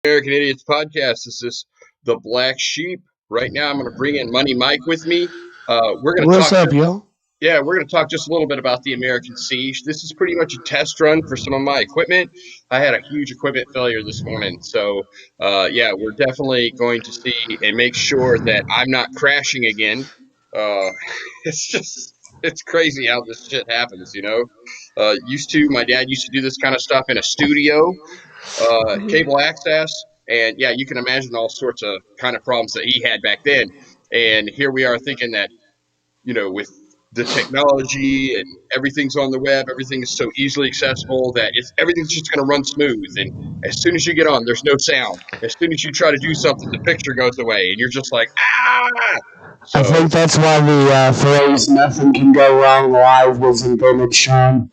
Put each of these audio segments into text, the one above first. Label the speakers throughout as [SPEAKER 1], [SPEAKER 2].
[SPEAKER 1] American Idiots podcast. This is the Black Sheep. Right now, I'm going to bring in Money Mike with me. We're going to
[SPEAKER 2] What's
[SPEAKER 1] talk.
[SPEAKER 2] up, yo?
[SPEAKER 1] Yeah, we're going to talk just a little bit about the American Siege. This is pretty much a test run for some of my equipment. I had a huge equipment failure this morning, so yeah, we're definitely going to see and make sure that I'm not crashing again. Uh, it's crazy how this shit happens, you know. My dad used to do this kind of stuff in a studio, cable access, and yeah, you can imagine all sorts of kind of problems that he had back then. And here we are thinking that, with the technology and everything's on the web, everything is so easily accessible that everything's just going to run smooth. And as soon as you get on, there's no sound. As soon as you try to do something, the picture goes away, and you're just like, ah.
[SPEAKER 2] I
[SPEAKER 1] So
[SPEAKER 2] think that's why the phrase "nothing can go wrong live" was invented, Sean.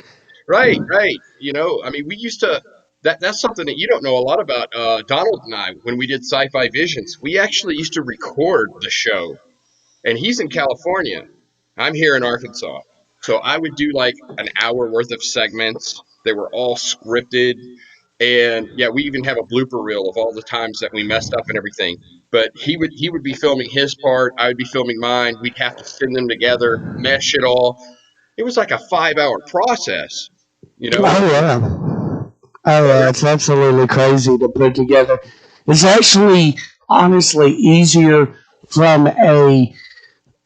[SPEAKER 1] right. I mean, we used to. That's something that you don't know a lot about. Donald and I, when we did Sci-Fi Visions, we actually used to record the show, and he's in California. I'm here in Arkansas. So I would do like an hour worth of segments. They were all scripted. And yeah, we even have a blooper reel of all the times that we messed up and everything. But he would be filming his part, I would be filming mine. We'd have to send them together, mesh it all. It was like a 5 hour process, you know?
[SPEAKER 2] Oh yeah, oh
[SPEAKER 1] Uh,
[SPEAKER 2] yeah, it's absolutely crazy to put together. It's actually, honestly, easier from a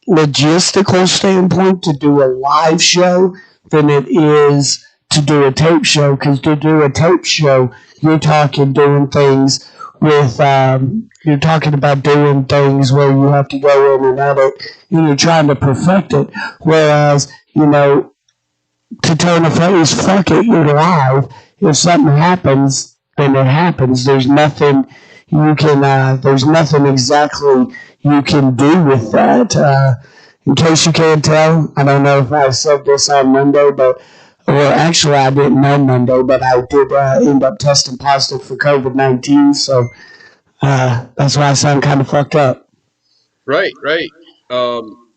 [SPEAKER 2] logistical standpoint to do a live show than it is to do a tape show. Because to do a tape show, you're talking doing things with you're talking about doing things where you have to go in and edit and you're trying to perfect it. Whereas, to turn a phrase, fuck it, you're live. If something happens, then it happens. There's nothing exactly you can do with that. In case you can't tell, I don't know if I said this on Monday, well, actually, I didn't know Monday, but I did end up testing positive for COVID-19, so that's why I sound kind of fucked up.
[SPEAKER 1] right.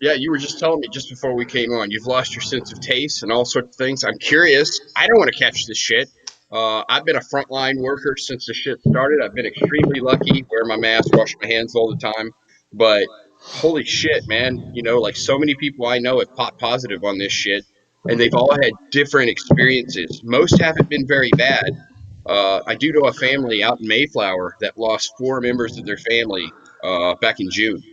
[SPEAKER 1] Yeah, you were just telling me just before we came on, you've lost your sense of taste and all sorts of things. I'm curious. I don't want to catch this shit. I've been a frontline worker since the shit started. I've been extremely lucky, wear my mask, wash my hands all the time. But holy shit, man, like so many people I know have popped positive on this shit, and they've all had different experiences. Most haven't been very bad. I do know a family out in Mayflower that lost four members of their family back in June.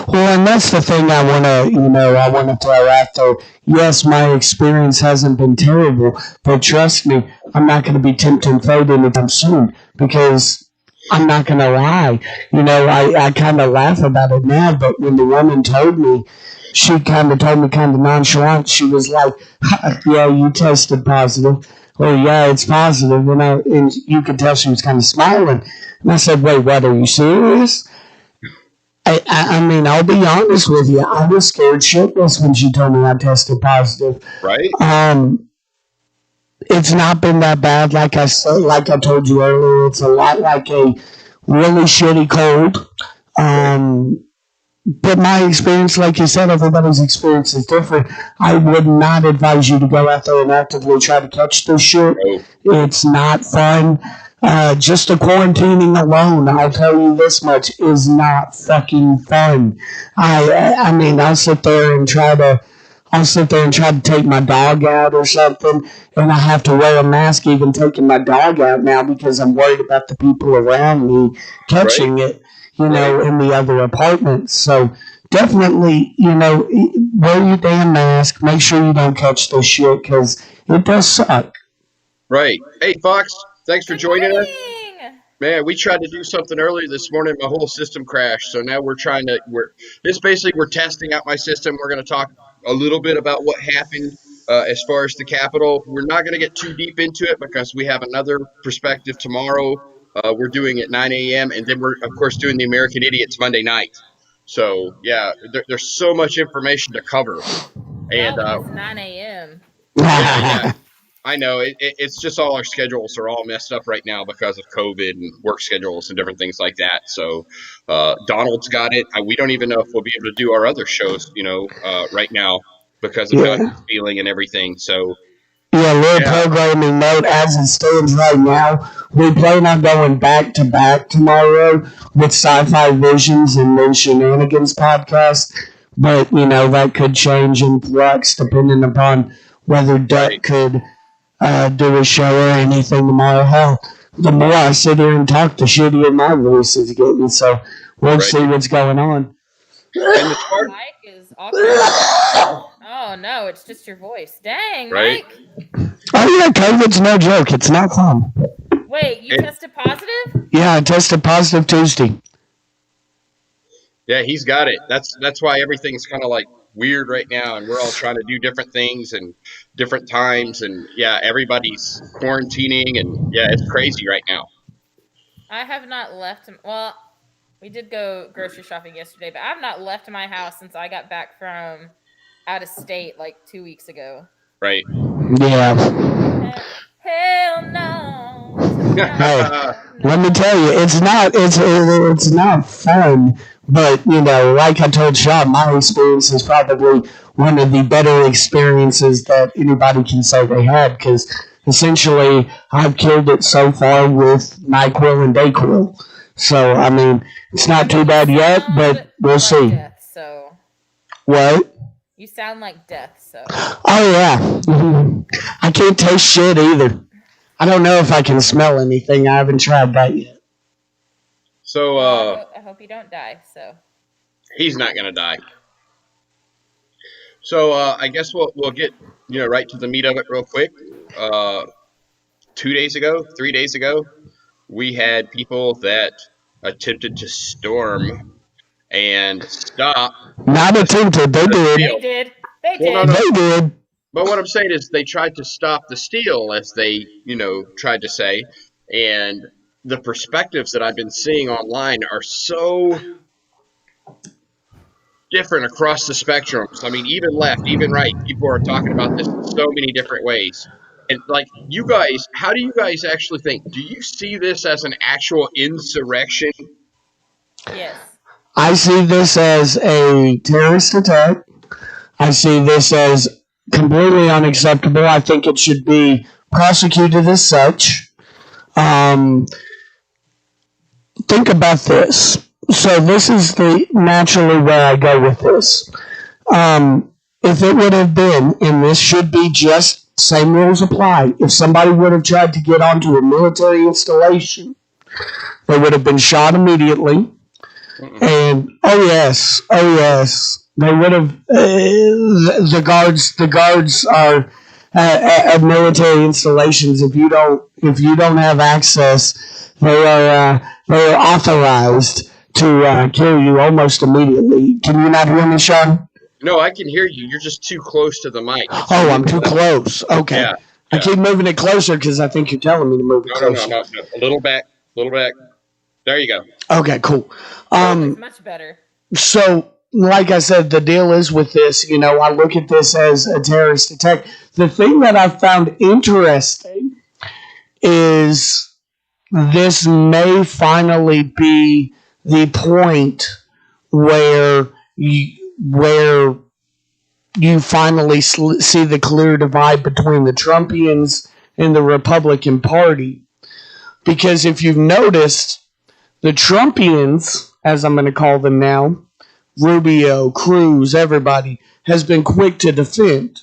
[SPEAKER 2] Well, and that's the thing I want to throw out there. Yes, my experience hasn't been terrible, but trust me, I'm not going to be tempting fate anytime soon because I'm not going to lie. I kind of laugh about it now, but when the woman told me, she kind of told me kind of nonchalant. She was like, "Yeah, you tested positive." Well, yeah, it's positive, and you could tell she was kind of smiling. And I said, "Wait, what? Are you serious?" I mean, I'll be honest with you. I was scared shitless when she told me I tested positive.
[SPEAKER 1] Right?
[SPEAKER 2] Um, it's not been that bad. Like I told you earlier, it's a lot like a really shitty cold.
[SPEAKER 1] Right.
[SPEAKER 2] Um, but my experience, like you said, everybody's experience is different. I would not advise you to go out there and actively try to catch this shit.
[SPEAKER 1] Oh,
[SPEAKER 2] It's not fun. Just the quarantining alone, I'll tell you this much, is not fucking fun. I mean, I'll sit there and try to take my dog out or something, and I have to wear a mask even taking my dog out now because I'm worried about the people around me
[SPEAKER 1] right.
[SPEAKER 2] catching it,
[SPEAKER 1] Right.
[SPEAKER 2] in the other apartments. So definitely, wear your damn mask. Make sure you don't catch this shit because it does suck.
[SPEAKER 1] Right. Hey, Fox, thanks for
[SPEAKER 3] Good
[SPEAKER 1] joining us.
[SPEAKER 3] morning.
[SPEAKER 1] Man, we tried to do something earlier this morning. My whole system crashed. So now it's basically we're testing out my system. We're going to talk a little bit about what happened as far as the Capitol. We're not going to get too deep into it because we have another perspective tomorrow. We're doing at 9 a.m. And then we're, of course, doing the American Idiots Monday night. So, yeah, there's so much information to cover. And
[SPEAKER 3] Not when it's 9 a.m.
[SPEAKER 1] yeah, I know it's just all our schedules are all messed up right now because of COVID and work schedules and different things like that. So Donald's got it. We don't even know if we'll be able to do our other shows, right now because of how
[SPEAKER 2] Yeah.
[SPEAKER 1] he's feeling and everything. So
[SPEAKER 2] Yeah, little
[SPEAKER 1] Yeah,
[SPEAKER 2] programming note as it stands right now. We plan on going back to back tomorrow with Sci-Fi Visions and then Shenanigans podcast. But that could change in flux depending upon whether
[SPEAKER 1] right,
[SPEAKER 2] Duck could do a show or anything tomorrow. Hell, the more I sit here and talk, the shittier my voice is getting. So we'll
[SPEAKER 1] right.
[SPEAKER 2] see what's going on.
[SPEAKER 1] And the smart,
[SPEAKER 3] Mike is awkward. Oh no, it's just your voice. Dang,
[SPEAKER 1] right?
[SPEAKER 3] Mike.
[SPEAKER 2] Oh yeah, COVID's no joke. It's not fun.
[SPEAKER 3] Wait, you
[SPEAKER 1] And
[SPEAKER 3] tested positive?
[SPEAKER 2] Yeah, I tested positive Tuesday.
[SPEAKER 1] yeah, he's got it. That's why everything's kind of like weird right now, and we're all trying to do different things and different times, and yeah, everybody's quarantining, and yeah, it's crazy right now.
[SPEAKER 3] I have not left. Well, we did go grocery shopping yesterday, but I've not left my house since I got back from out of state like 2 weeks ago.
[SPEAKER 1] Right.
[SPEAKER 2] Yeah.
[SPEAKER 3] Hell no.
[SPEAKER 2] Hey,
[SPEAKER 3] No.
[SPEAKER 2] let me tell you, it's not fun, but like I told Sean, my experience is probably one of the better experiences that anybody can say they had because essentially I've killed it so far with NyQuil and Dayquil. So I mean, it's not too bad yet, but we'll
[SPEAKER 3] like
[SPEAKER 2] see.
[SPEAKER 3] death, so
[SPEAKER 2] What?
[SPEAKER 3] you sound like death, so
[SPEAKER 2] Oh yeah, I can't taste shit either. I don't know if I can smell anything. I haven't tried that yet.
[SPEAKER 1] So
[SPEAKER 3] I hope you don't die. So
[SPEAKER 1] he's not gonna die. So I guess we'll get right to the meat of it real quick. 2 days ago, 3 days ago, we had people that attempted to storm and stop
[SPEAKER 2] Not attempted. They
[SPEAKER 1] the
[SPEAKER 2] did.
[SPEAKER 3] they
[SPEAKER 1] steal.
[SPEAKER 3] did. They
[SPEAKER 1] Well,
[SPEAKER 3] did.
[SPEAKER 1] no,
[SPEAKER 2] They did.
[SPEAKER 1] but what I'm saying is they tried to stop the steal, as they tried to say, and the perspectives that I've been seeing online are so different across the spectrums. I mean, even left, even right, people are talking about this in so many different ways. And like you guys, how do you guys actually think? Do you see this as an actual insurrection?
[SPEAKER 3] Yes.
[SPEAKER 2] I see this as a terrorist attack. I see this as completely unacceptable. I think it should be prosecuted as such. Um, think about this. So this is the naturally where I go with this. If it would have been, and this should be just same rules apply, if somebody would have tried to get onto a military installation, they would have been shot immediately.
[SPEAKER 1] Mm-mm.
[SPEAKER 2] And oh yes, they would have. The guards are at military installations. If you don't have access, they are authorized to kill you almost immediately. Can you not hear me, Sean?
[SPEAKER 1] No, I can hear you. You're just too close to the mic.
[SPEAKER 2] Oh, I'm too close. Okay.
[SPEAKER 1] Yeah,
[SPEAKER 2] I
[SPEAKER 1] yeah.
[SPEAKER 2] keep moving it closer because I think you're telling me to move it
[SPEAKER 1] No, no, no,
[SPEAKER 2] closer.
[SPEAKER 1] no, no. A little back, a little back. There you go.
[SPEAKER 2] Okay, cool.
[SPEAKER 3] It's much better.
[SPEAKER 2] So, like I said, the deal is with this, I look at this as a terrorist attack. The thing that I found interesting is this may finally be the point where you finally see the clear divide between the Trumpians and the Republican Party. Because if you've noticed, the Trumpians, as I'm going to call them now, Rubio, Cruz, everybody, has been quick to defend.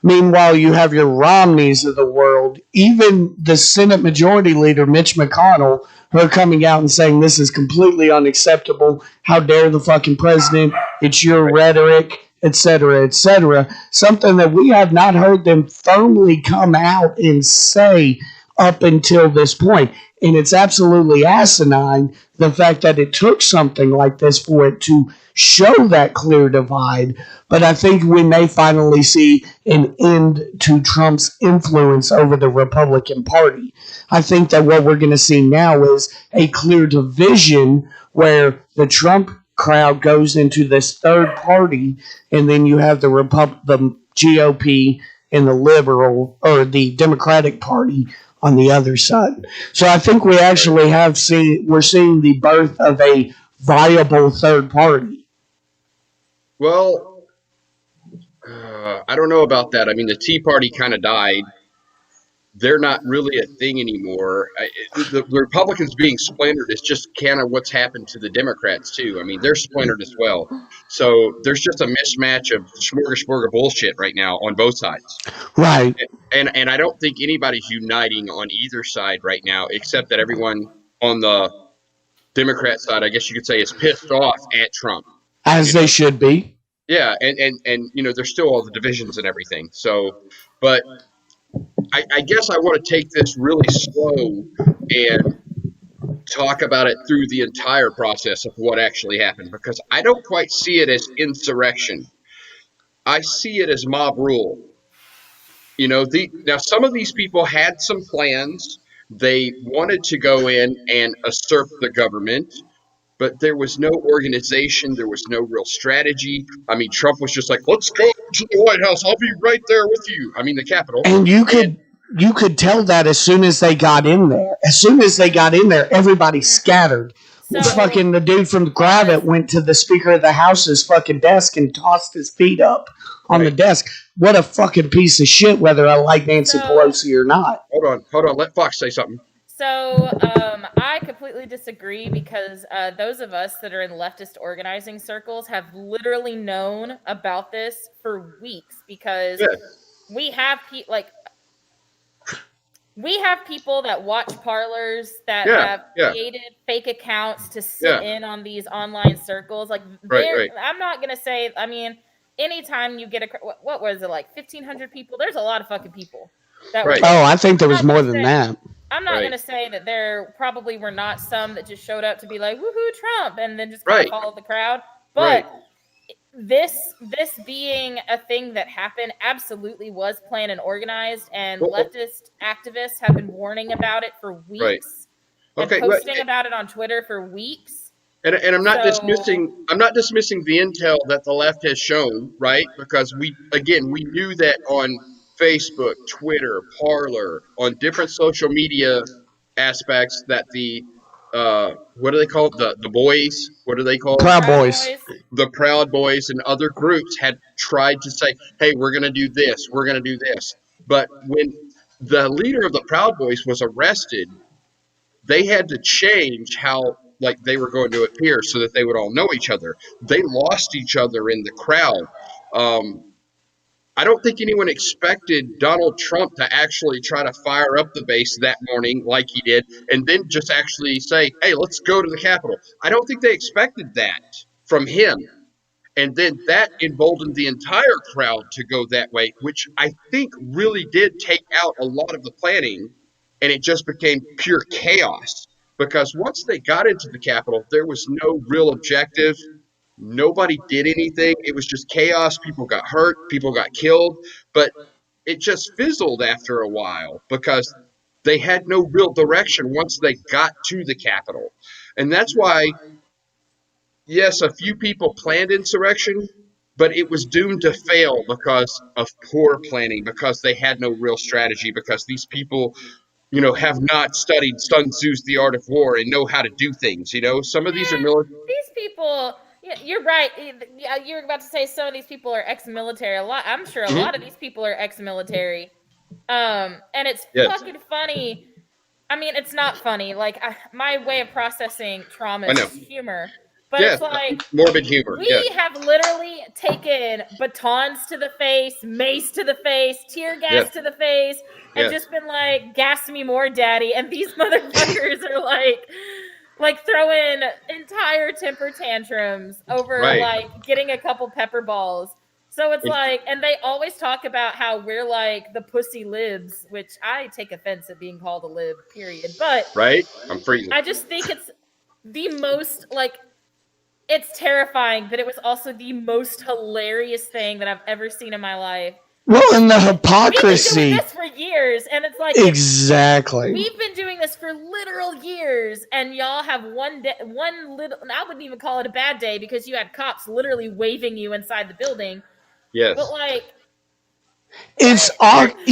[SPEAKER 2] Meanwhile, you have your Romneys of the world, even the Senate Majority Leader, Mitch McConnell, who are coming out and saying this is completely unacceptable. How dare the fucking president? It's your rhetoric, etc., etc. Something that we have not heard them firmly come out and say up until this point. And it's absolutely asinine, the fact that it took something like this for it to show that clear divide. But I think we may finally see an end to Trump's influence over the Republican Party. I think that what we're going to see now is a clear division where the Trump crowd goes into this third party, and then you have the GOP and the liberal or the Democratic Party on the other side. So I think we actually we're seeing the birth of a viable third party.
[SPEAKER 1] Well, I don't know about that. I mean, the Tea Party kind of died. They're not really a thing anymore. The Republicans being splintered is just kind of what's happened to the Democrats too. I mean, they're splintered as well. So there's just a mismatch of smorgasbord of bullshit right now on both sides.
[SPEAKER 2] Right.
[SPEAKER 1] And I don't think anybody's uniting on either side right now, except that everyone on the Democrat side, I guess you could say, is pissed off at Trump.
[SPEAKER 2] As
[SPEAKER 1] You
[SPEAKER 2] they
[SPEAKER 1] know,
[SPEAKER 2] should be.
[SPEAKER 1] yeah, and there's still all the divisions and everything. So, but I guess I want to take this really slow and talk about it through the entire process of what actually happened because I don't quite see it as insurrection. I see it as mob rule. Now some of these people had some plans. They wanted to go in and usurp the government, but there was no organization. There was no real strategy. I mean, Trump was just like, let's go to the White House. I'll be right there with you. I mean, the Capitol.
[SPEAKER 2] And you could tell that as soon as they got in there. As soon as they got in there, everybody scattered.
[SPEAKER 3] So
[SPEAKER 2] The dude from Gravit went to the Speaker of the House's fucking desk and tossed his feet up on the desk. What a fucking piece of shit, whether I like Nancy Pelosi or not.
[SPEAKER 1] Hold on. Let Fox say something.
[SPEAKER 3] So I completely disagree because those of us that are in leftist organizing circles have literally known about this for weeks because we have we have people that watch parlors that have created fake accounts to sit in on these online circles. Like, I'm not gonna say. I mean, anytime you get what was it, like 1,500 people? There's a lot of fucking people.
[SPEAKER 2] I think there was more than that.
[SPEAKER 3] I'm not gonna say that there probably were not some that just showed up to be like, woohoo, Trump, and then just kind of followed the crowd. But this being a thing that happened absolutely was planned and organized, and leftist activists have been warning about it for weeks and posting about it on Twitter for weeks.
[SPEAKER 1] And I'm not dismissing the intel that the left has shown, right? Because we knew that on Facebook, Twitter, Parler, on different social media aspects that the what do they call it? The boys? What are they called?
[SPEAKER 2] Proud Boys.
[SPEAKER 1] The Proud Boys and other groups had tried to say, hey, we're going to do this. We're going to do this. But when the leader of the Proud Boys was arrested, they had to change how they were going to appear so that they would all know each other. They lost each other in the crowd. I don't think anyone expected Donald Trump to actually try to fire up the base that morning like he did and then just actually say, hey, let's go to the Capitol. I don't think they expected that from him. And then that emboldened the entire crowd to go that way, which I think really did take out a lot of the planning, and it just became pure chaos. Because once they got into the Capitol, there was no real objective. Nobody did anything. It was just chaos. People got hurt. People got killed. But it just fizzled after a while because they had no real direction once they got to the Capitol. And that's why, yes, a few people planned insurrection, but it was doomed to fail because of poor planning, because they had no real strategy, because these people have not studied Sun Tzu's The Art of War and know how to do things. Some of these are military.
[SPEAKER 3] These people, you're right. You were about to say some of these people are ex-military. I'm sure a lot of these people are ex-military. And it's fucking funny. I mean, it's not funny. Like, my way of processing trauma is humor. But it's like
[SPEAKER 1] morbid humor.
[SPEAKER 3] We have literally taken batons to the face, mace to the face, tear gas to the face, and just been like, gas me more, daddy. And these motherfuckers are like throwing entire temper tantrums over like getting a couple pepper balls. So it's like, and they always talk about how we're like the pussy libs, which I take offense at being called a lib, period. But
[SPEAKER 1] I'm freezing.
[SPEAKER 3] I just think it's the most it's terrifying, but it was also the most hilarious thing that I've ever seen in my life.
[SPEAKER 2] Well, and the hypocrisy.
[SPEAKER 3] We've been doing this for years, and it's like
[SPEAKER 2] exactly.
[SPEAKER 3] We've been doing this for literal years, and y'all have one little. I wouldn't even call it a bad day because you had cops literally waving you inside the building.
[SPEAKER 1] Yes,
[SPEAKER 3] but
[SPEAKER 2] it's awkward.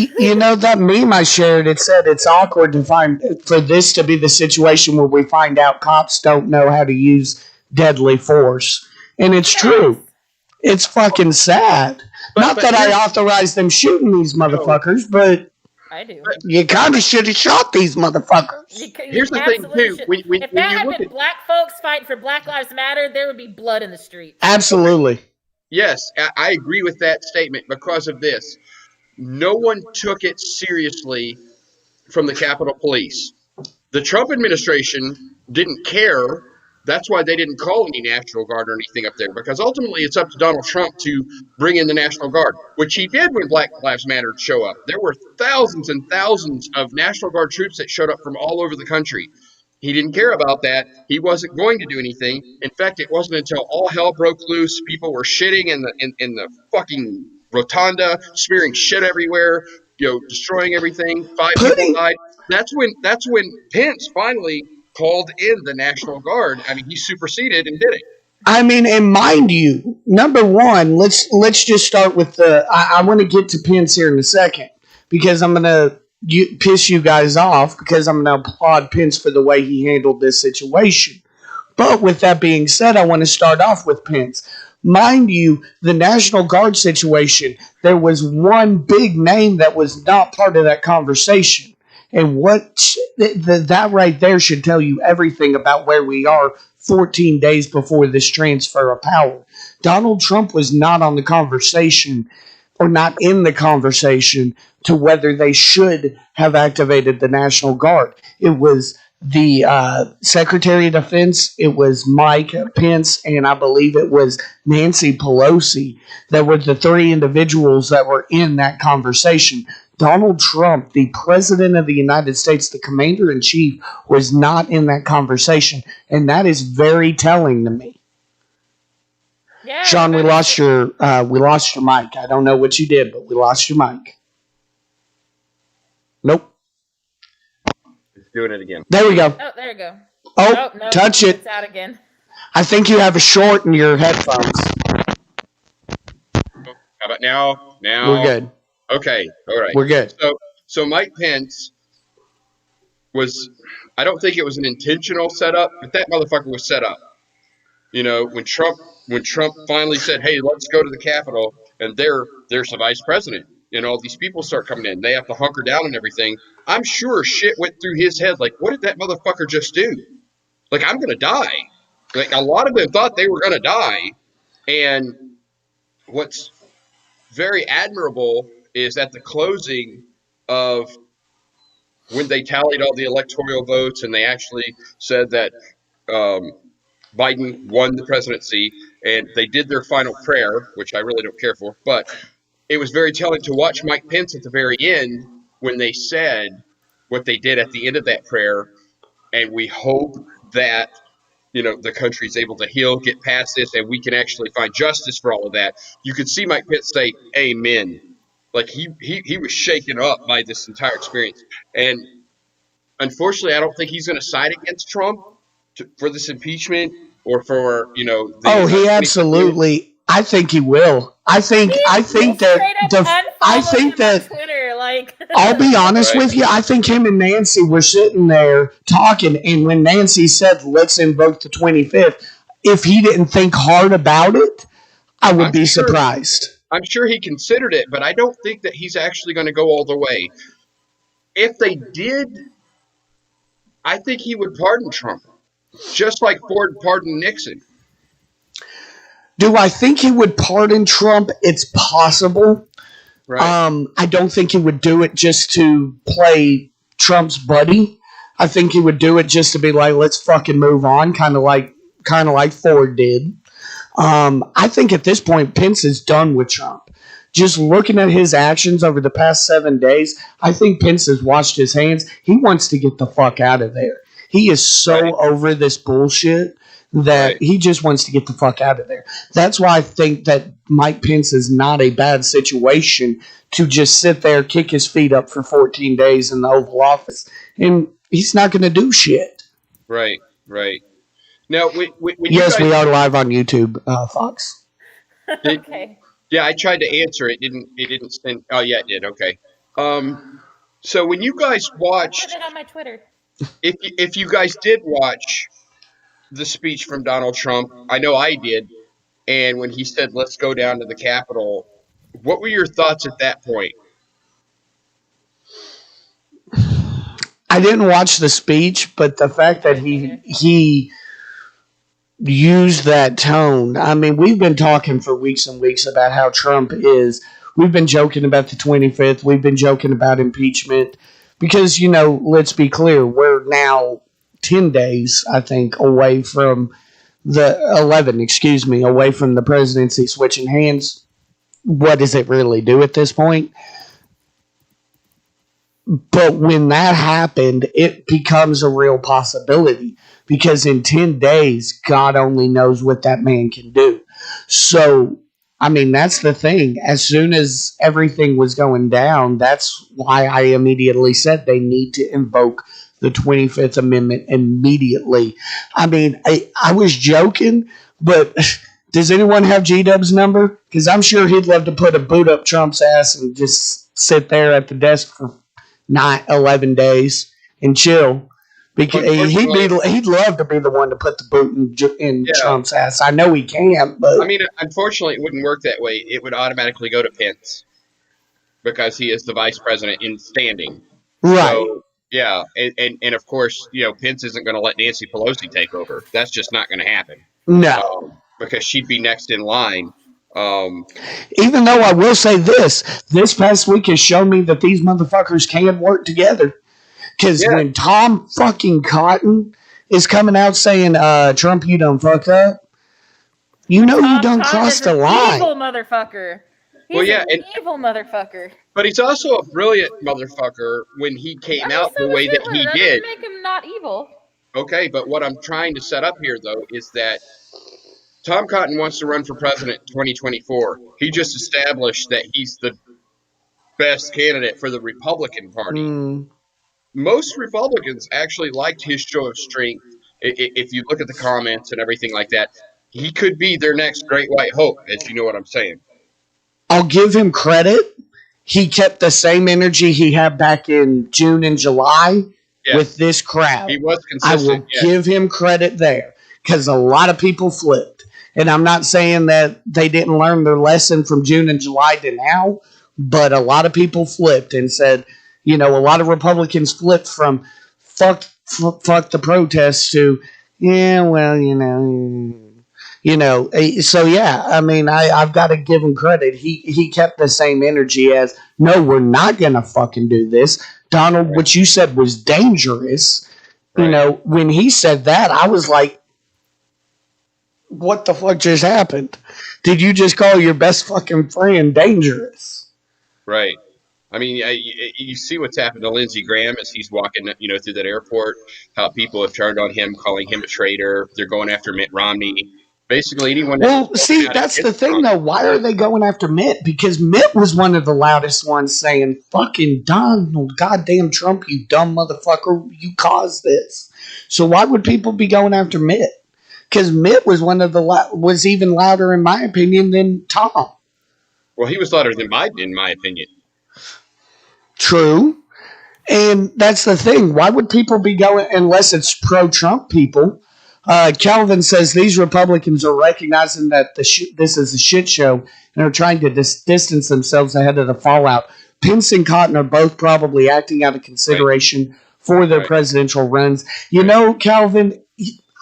[SPEAKER 2] That meme I shared. It said it's awkward to for this to be the situation where we find out cops don't know how to use deadly force. And it's true. It's fucking sad Not that I authorized them shooting these motherfuckers, but
[SPEAKER 3] I do.
[SPEAKER 2] You kind of should have shot these motherfuckers.
[SPEAKER 1] Here's the thing, too.
[SPEAKER 3] If that had been black folks fighting for Black Lives Matter, there would be blood in the streets.
[SPEAKER 2] Absolutely.
[SPEAKER 1] Yes, I agree with that statement because of this. No one took it seriously from the Capitol Police. The Trump administration didn't care. That's why they didn't call any National Guard or anything up there, because ultimately it's up to Donald Trump to bring in the National Guard, which he did when Black Lives Matter show up. There were thousands and thousands of National Guard troops that showed up from all over the country. He didn't care about that. He wasn't going to do anything. In fact, it wasn't until all hell broke loose, people were shitting in the fucking rotunda, spearing shit everywhere, destroying everything. 5 people died. That's when Pence finally called in the National Guard. I mean, he superseded and did it.
[SPEAKER 2] I mean, and mind you, number one, let's just start with I want to get to Pence here in a second, because I'm going to piss you guys off, because I'm going to applaud Pence for the way he handled this situation. But with that being said, I want to start off with Pence. Mind you, the National Guard situation, there was one big name that was not part of that conversation. And that right there should tell you everything about where we are 14 days before this transfer of power. Donald Trump was not on the conversation, or not in the conversation, to whether they should have activated the National Guard. It was the Secretary of Defense, it was Mike Pence, and I believe it was Nancy Pelosi that were the three individuals that were in that conversation. Donald Trump, the President of the United States, the Commander-in-Chief, was not in that conversation, and that is very telling to me. Yeah, Sean, we lost your mic. I don't know what you did, but we lost your mic. Nope.
[SPEAKER 1] It's doing it again.
[SPEAKER 2] There we go.
[SPEAKER 3] Oh, there you go.
[SPEAKER 2] Oh, no, touch it.
[SPEAKER 3] It's out again.
[SPEAKER 2] I think you have a short in your headphones.
[SPEAKER 1] How about now?
[SPEAKER 2] We're good.
[SPEAKER 1] Okay, all right.
[SPEAKER 2] We're good.
[SPEAKER 1] So Mike Pence I don't think it was an intentional setup, but that motherfucker was set up. When Trump finally said, "Hey, let's go to the Capitol," and there's the vice president, all these people start coming in, they have to hunker down and everything. I'm sure shit went through his head, like, what did that motherfucker just do? Like, I'm gonna die. Like, a lot of them thought they were gonna die, and what's very admirable is at the closing of when they tallied all the electoral votes and they actually said that Biden won the presidency, and they did their final prayer, which I really don't care for, but it was very telling to watch Mike Pence at the very end when they said what they did at the end of that prayer, and we hope that the country's able to heal, get past this, and we can actually find justice for all of that. You could see Mike Pence say, "Amen." Like, he was shaken up by this entire experience. And unfortunately, I don't think he's going to side against Trump for this impeachment or for,
[SPEAKER 2] he absolutely. I think he will. I think that
[SPEAKER 3] Twitter, like.
[SPEAKER 2] I'll be honest with you. I think him and Nancy were sitting there talking, and when Nancy said, "Let's invoke the 25th," if he didn't think hard about it, I would be surprised.
[SPEAKER 1] I'm sure he considered it, but I don't think that he's actually going to go all the way. If they did, I think he would pardon Trump, just like Ford pardoned Nixon.
[SPEAKER 2] Do I think he would pardon Trump? It's possible.
[SPEAKER 1] Right.
[SPEAKER 2] I don't think he would do it just to play Trump's buddy. I think he would do it just to be like, let's fucking move on, kind of like Ford did. I think at this point, Pence is done with Trump. Just looking at his actions over the past 7 days, I think Pence has washed his hands. He wants to get the fuck out of there. He is so over this bullshit that he just wants to get the fuck out of there. That's why I think that Mike Pence is not a bad situation to just sit there, kick his feet up for 14 days in the Oval Office, and he's not going to do shit.
[SPEAKER 1] Right. Now,
[SPEAKER 2] yes, we are live on YouTube, Fox.
[SPEAKER 3] Okay.
[SPEAKER 1] Yeah, I tried to answer it. It didn't send. Oh, yeah, it did. Okay. So when you guys watched,
[SPEAKER 3] put it on my Twitter.
[SPEAKER 1] If you guys did watch the speech from Donald Trump, I know I did, and when he said, "Let's go down to the Capitol," What were your thoughts at that point?
[SPEAKER 2] I didn't watch the speech, but the fact that he used that tone. I mean, we've been talking for weeks and weeks about how Trump is. We've been joking about the 25th. We've been joking about impeachment because, let's be clear, we're now 10 days, I think, away from the 11, excuse me, away from the presidency switching hands. What does it really do at this point? But when that happened, it becomes a real possibility because in 10 days, God only knows what that man can do. So, I mean, that's the thing. As soon as everything was going down, that's why I immediately said they need to invoke the 25th Amendment immediately. I mean, I was joking, but does anyone have G Dub's number? Because I'm sure he'd love to put a boot up Trump's ass and just sit there at the desk for 11 days and chill. Because he'd love to be the one to put the boot in Trump's ass. I know he can't, but
[SPEAKER 1] I mean, unfortunately, it wouldn't work that way. It would automatically go to Pence because he is the vice president in standing.
[SPEAKER 2] Right.
[SPEAKER 1] So, yeah, and of course, Pence isn't going to let Nancy Pelosi take over. That's just not going to happen.
[SPEAKER 2] No,
[SPEAKER 1] because she'd be next in line.
[SPEAKER 2] Even though I will say this past week has shown me that these motherfuckers can work together. Because when Tom fucking Cotton is coming out saying, Trump, you done fucked up, you done crossed the line.
[SPEAKER 3] Evil motherfucker. He's an evil motherfucker.
[SPEAKER 1] But he's also a brilliant motherfucker when he came out the way that he did.
[SPEAKER 3] That doesn't make him not evil.
[SPEAKER 1] Okay, but what I'm trying to set up here, though, is that Tom Cotton wants to run for president in 2024. He just established that he's the best candidate for the Republican Party. Most Republicans actually liked his show of strength. If you look at the comments and everything like that, he could be their next great white hope, as you know what I'm saying.
[SPEAKER 2] I'll give him credit. He kept the same energy he had back in June and July with this crowd.
[SPEAKER 1] He was consistent.
[SPEAKER 2] I will give him credit there because a lot of people flipped. And I'm not saying that they didn't learn their lesson from June and July to now, but a lot of people flipped and said, a lot of Republicans flipped from fuck the protests to, so yeah, I mean, I've got to give him credit. He kept the same energy as, no, we're not going to fucking do this. Donald, what you said was dangerous.
[SPEAKER 1] Right.
[SPEAKER 2] When he said that, I was like, what the fuck just happened? Did you just call your best fucking friend dangerous?
[SPEAKER 1] Right. I mean, you see what's happened to Lindsey Graham as he's walking, through that airport, how people have turned on him, calling him a traitor. They're going after Mitt Romney. Basically, anyone.
[SPEAKER 2] Well, see, that's the thing, though. Why are they going after Mitt? Because Mitt was one of the loudest ones saying, fucking Donald, goddamn Trump, you dumb motherfucker, you caused this. So why would people be going after Mitt? Because Mitt was was even louder, in my opinion, than Tom.
[SPEAKER 1] Well, he was louder than Biden, in my opinion.
[SPEAKER 2] True. And that's the thing. Why would people be going, unless it's pro-Trump people? Calvin says these Republicans are recognizing that this is a shit show and are trying to distance themselves ahead of the fallout. Pence and Cotton are both probably acting out of consideration for their presidential runs. Calvin,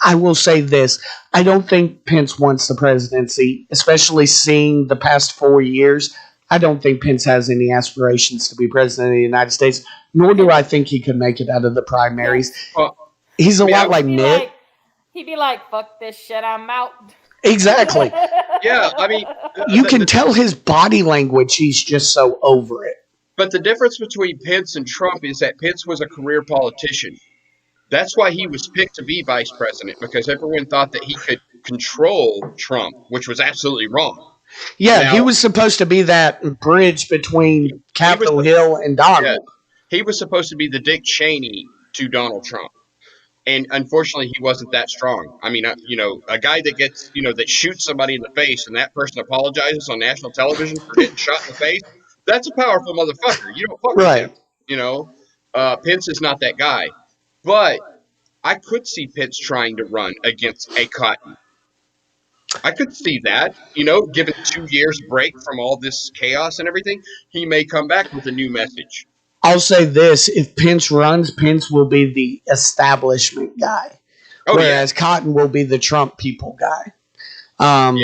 [SPEAKER 2] I will say this. I don't think Pence wants the presidency, especially seeing the past 4 years. I don't think Pence has any aspirations to be president of the United States, nor do I think he could make it out of the primaries.
[SPEAKER 1] Well,
[SPEAKER 2] he's a lot like Mitt.
[SPEAKER 3] He'd be like, fuck this shit, I'm out.
[SPEAKER 2] Exactly.
[SPEAKER 1] Yeah, I mean...
[SPEAKER 2] You can tell his body language, he's just so over it.
[SPEAKER 1] But the difference between Pence and Trump is that Pence was a career politician. That's why he was picked to be vice president, because everyone thought that he could control Trump, which was absolutely wrong.
[SPEAKER 2] Yeah, now, he was supposed to be that bridge between Capitol Hill and Donald. Yeah,
[SPEAKER 1] he was supposed to be the Dick Cheney to Donald Trump. And unfortunately, he wasn't that strong. I mean, a guy that gets, that shoots somebody in the face and that person apologizes on national television for getting shot in the face, that's a powerful motherfucker. You don't fuck with him. Pence is not that guy. But I could see Pence trying to run against a Cotton. I could see that. Given 2 years break from all this chaos and everything, he may come back with a new message.
[SPEAKER 2] I'll say this: if Pence runs, Pence will be the establishment guy,
[SPEAKER 1] Oh yeah,
[SPEAKER 2] whereas Cotton will be the Trump people guy. Um,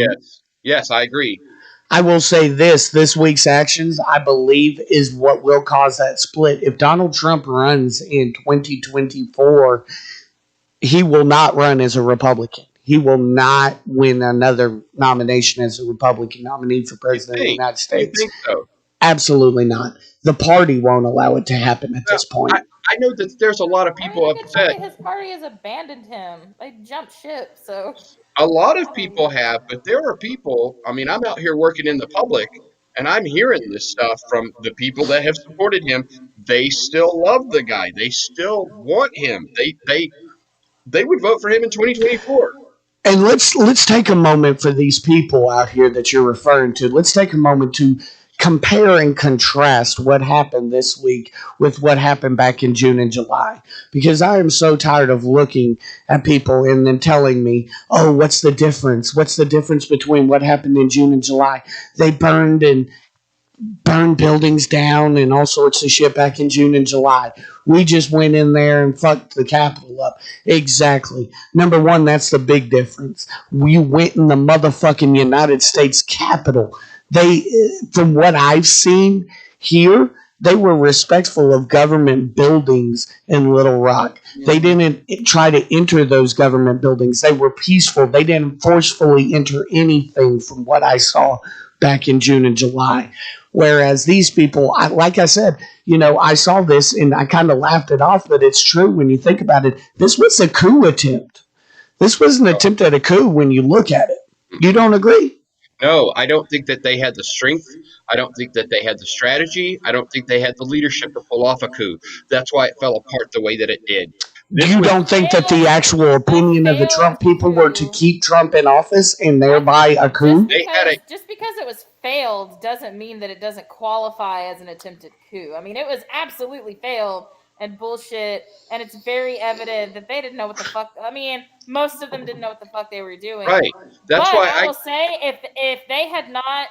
[SPEAKER 1] yes, I agree.
[SPEAKER 2] I will say this week's actions, I believe, is what will cause that split. If Donald Trump runs in 2024, he will not run as a Republican. He will not win another nomination as a Republican nominee for
[SPEAKER 1] You
[SPEAKER 2] president of the
[SPEAKER 1] think?
[SPEAKER 2] United
[SPEAKER 1] You
[SPEAKER 2] States.
[SPEAKER 1] think so?
[SPEAKER 2] Absolutely not. The party won't allow it to happen at
[SPEAKER 1] Well,
[SPEAKER 2] this point.
[SPEAKER 1] I know that there's a lot of
[SPEAKER 3] I
[SPEAKER 1] people
[SPEAKER 3] mean, you could tell
[SPEAKER 1] upset.
[SPEAKER 3] me his party has abandoned him. They jumped ship, so.
[SPEAKER 1] A lot of people have, but there are people. I mean, I'm out here working in the public, and I'm hearing this stuff from the people that have supported him. They still love the guy. They still want him. They would vote for him in 2024.
[SPEAKER 2] And let's take a moment for these people out here that you're referring to. Let's take a moment to compare and contrast what happened this week with what happened back in June and July. Because I am so tired of looking at people and then telling me, oh, what's the difference? What's the difference between what happened in June and July? They burned buildings down and all sorts of shit back in June and July. We just went in there and fucked the Capitol up. Exactly. Number one, that's the big difference. We went in the motherfucking United States Capitol. They, from what I've seen here, they were respectful of government buildings in Little Rock. They didn't try to enter those government buildings. They were peaceful. They didn't forcefully enter anything from what I saw back in June and July. Whereas these people, like I said, I saw this and I kind of laughed it off, but it's true when you think about it. This was a coup attempt. This was an attempt at a coup when you look at it. You don't agree?
[SPEAKER 1] No, I don't think that they had the strength. I don't think that they had the strategy. I don't think they had the leadership to pull off a coup. That's why it fell apart the way that it did.
[SPEAKER 2] You don't think that the actual opinion of the Trump people were to keep Trump in office and thereby a coup?
[SPEAKER 3] Just because it was failed doesn't mean that it doesn't qualify as an attempted coup. I mean, it was absolutely failed and bullshit, and it's very evident that they didn't know what the fuck. I mean, most of them didn't know what the fuck they were doing.
[SPEAKER 1] Right. That's
[SPEAKER 3] but
[SPEAKER 1] why
[SPEAKER 3] I will say, if they had not,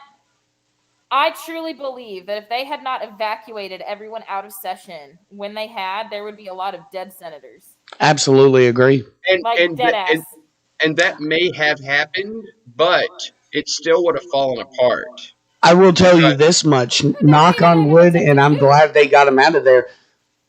[SPEAKER 3] I truly believe that if they had not evacuated everyone out of session when they had, there would be a lot of dead senators.
[SPEAKER 2] Absolutely agree.
[SPEAKER 1] And that may have happened, but it still would have fallen apart.
[SPEAKER 2] I will tell you this much, knock on wood, and I'm glad they got him out of there.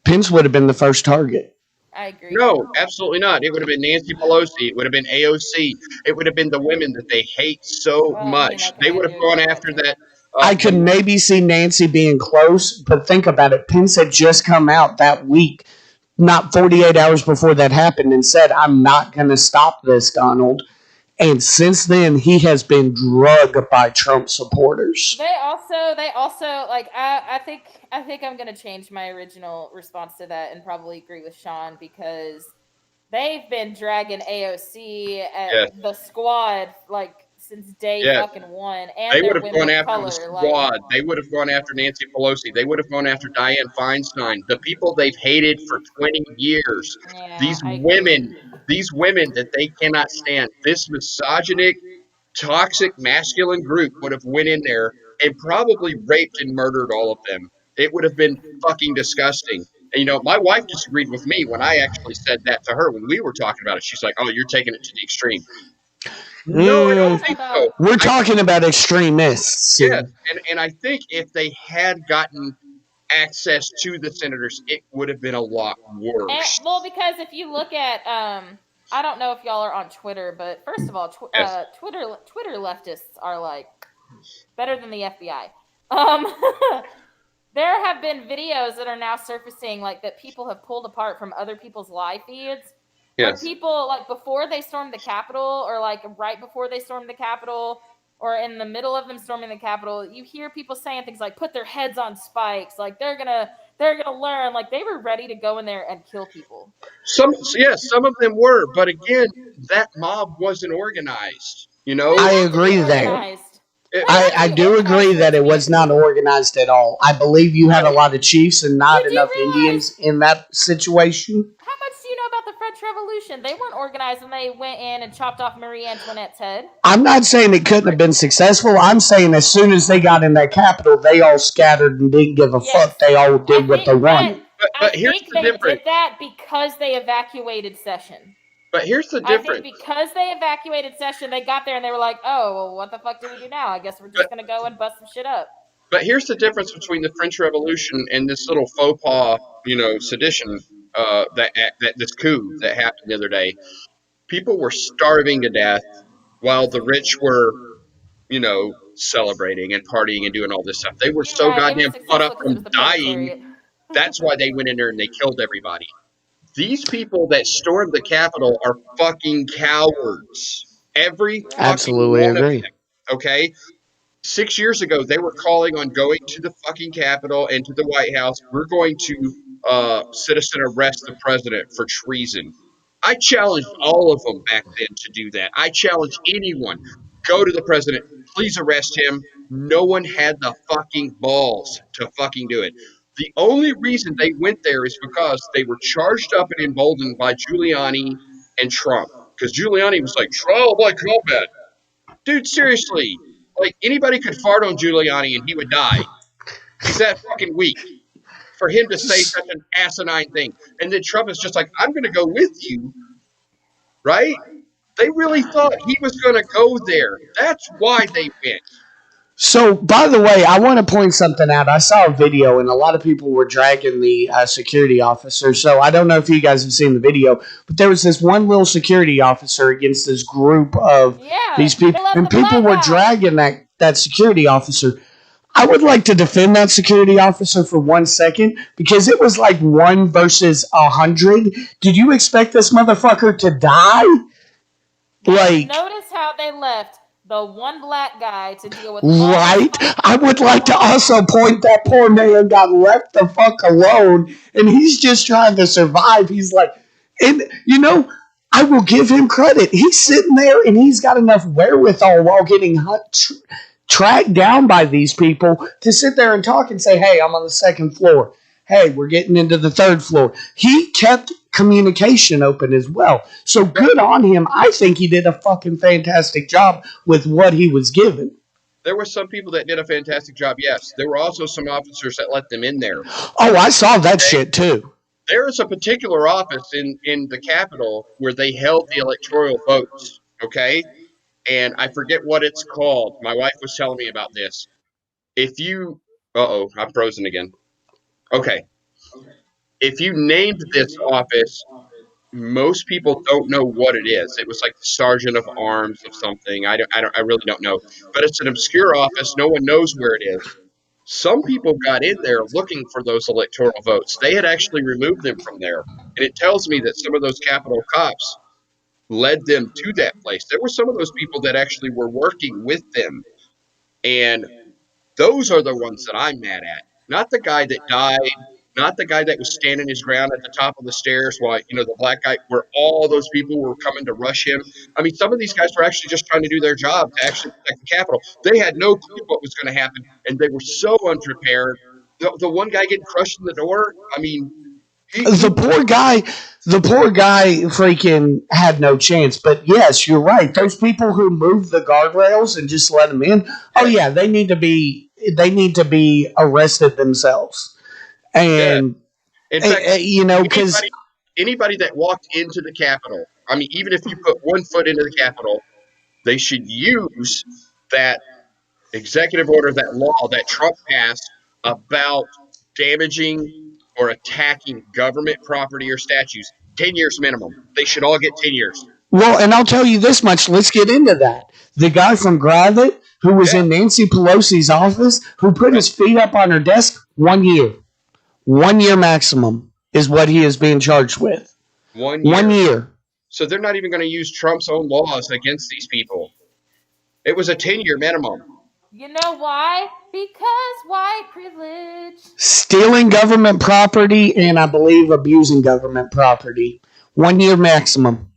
[SPEAKER 2] Pence would have been the first target.
[SPEAKER 3] I agree.
[SPEAKER 1] No, absolutely not. It would have been Nancy Pelosi. It would have been AOC. It would have been the women that they hate so much. They would have gone after that.
[SPEAKER 2] I could maybe see Nancy being close, but think about it. Pence had just come out that week, not 48 hours before that happened, and said, I'm not going to stop this, Donald. And since then, he has been drugged by Trump supporters.
[SPEAKER 3] They also like I think I'm gonna change my original response to that and probably agree with Sean, because they've been dragging AOC at the squad like since day fucking one. And
[SPEAKER 1] they would have gone after
[SPEAKER 3] color,
[SPEAKER 1] the squad. They would have gone after Nancy Pelosi. They would have gone after Dianne Feinstein. The people they've hated for 20 years.
[SPEAKER 3] Yeah,
[SPEAKER 1] these women that they cannot stand. This misogynic, toxic, masculine group would have went in there and probably raped and murdered all of them. It would have been fucking disgusting. And, my wife disagreed with me when I actually said that to her when we were talking about it. She's like, oh, you're taking it to the extreme. No, I don't think so.
[SPEAKER 2] We're talking about extremists.
[SPEAKER 1] Yes, and I think if they had gotten access to the senators, it would have been a lot worse.
[SPEAKER 3] Because if you look at, I don't know if y'all are on Twitter, but first of all, Twitter leftists are like better than the FBI. There have been videos that are now surfacing like that people have pulled apart from other people's live feeds. Yes. Where people, like, before they stormed the Capitol, or, like, right before they stormed the Capitol, or in the middle of them storming the Capitol, you hear people saying things like, put their heads on spikes, like, they're gonna learn. Like, they were ready to go in there and kill people.
[SPEAKER 1] Some of them were, but again, that mob wasn't organized,
[SPEAKER 2] I agree there. I do agree that it was not organized at all. I believe you had a lot of chiefs and not enough Indians in that situation.
[SPEAKER 3] How much do you know about the French Revolution. They weren't organized when they went in and chopped off Marie Antoinette's head.
[SPEAKER 2] I'm not saying it couldn't have been successful. I'm saying as soon as they got in that Capitol, they all scattered and didn't give a fuck. They all did what they wanted.
[SPEAKER 3] I think they did that because they evacuated Session.
[SPEAKER 1] But here's the difference.
[SPEAKER 3] I think because they evacuated Session, they got there and they were like, oh, well, what the fuck do we do now? I guess we're just going to go and bust some shit up.
[SPEAKER 1] But here's the difference between the French Revolution and this little faux pas, sedition, this coup that happened the other day. People were starving to death while the rich were, celebrating and partying and doing all this stuff. They were so goddamn caught up from dying. That's why they went in there and they killed everybody. These people that stormed the Capitol are fucking cowards. Every
[SPEAKER 2] absolutely
[SPEAKER 1] fucking one
[SPEAKER 2] agree.
[SPEAKER 1] Of them, okay? 6 years ago, they were calling on going to the fucking Capitol and to the White House. We're going to citizen arrest the president for treason. I challenged all of them back then to do that. I challenged anyone. Go to the president. Please arrest him. No one had the fucking balls to fucking do it. The only reason they went there is because they were charged up and emboldened by Giuliani and Trump. Because Giuliani was like, trial by combat. Dude, seriously. Like, anybody could fart on Giuliani and he would die. He's that fucking weak. For him to say such an asinine thing. And then Trump is just like, I'm going to go with you. Right? They really thought he was going to go there. That's why they went.
[SPEAKER 2] So, by the way, I want to point something out. I saw a video, and a lot of people were dragging the security officer. So, I don't know if you guys have seen the video, but there was this one little security officer against this group of these people, and people were dragging that security officer. I would like to defend that security officer for 1 second, because it was like 1 versus 100. Did you expect this motherfucker to die?
[SPEAKER 3] Notice how they left the one black guy to deal with.
[SPEAKER 2] Right? I would like to also point that poor man got left the fuck alone, and he's just trying to survive. He's like, and I will give him credit. He's sitting there and he's got enough wherewithal while getting tracked down by these people to sit there and talk and say, hey, I'm on the 2nd floor. Hey, we're getting into the 3rd floor. He kept communication open as well. So good on him. I think he did a fucking fantastic job with what he was given.
[SPEAKER 1] There were some people that did a fantastic job, yes. There were also some officers that let them in there.
[SPEAKER 2] Oh, I saw that shit too.
[SPEAKER 1] There is a particular office in the Capitol where they held the electoral votes, okay? And I forget what it's called. My wife was telling me about this. I'm frozen again. Okay. If you named this office, most people don't know what it is. It was like the Sergeant of Arms of something. I really don't know. But it's an obscure office. No one knows where it is. Some people got in there looking for those electoral votes. They had actually removed them from there. And it tells me that some of those Capitol cops led them to that place. There were some of those people that actually were working with them. And those are the ones that I'm mad at. Not the guy that died, not the guy that was standing his ground at the top of the stairs while, the black guy, where all those people were coming to rush him. I mean, some of these guys were actually just trying to do their job to actually protect the Capitol. They had no clue what was going to happen, and they were so unprepared. The one guy getting crushed in the door, I mean...
[SPEAKER 2] The poor guy freaking had no chance. But yes, you're right. Those people who moved the guardrails and just let them in, oh yeah, they need to be arrested themselves. And
[SPEAKER 1] in fact, because anybody that walked into the Capitol, I mean, even if you put 1 foot into the Capitol, they should use that executive order, that law that Trump passed about damaging or attacking government property or statues. 10 years minimum. They should all get 10 years.
[SPEAKER 2] Well, and I'll tell you this much. Let's get into that. The guy from Gravit who was in Nancy Pelosi's office, who put his feet up on her desk, 1 year. 1 year maximum is what he is being charged with.
[SPEAKER 1] 1 year.
[SPEAKER 2] 1 year.
[SPEAKER 1] So they're not even going to use Trump's own laws against these people. It was a 10-year minimum.
[SPEAKER 3] You know why? Because white privilege.
[SPEAKER 2] Stealing government property and, I believe, abusing government property. 1 year maximum.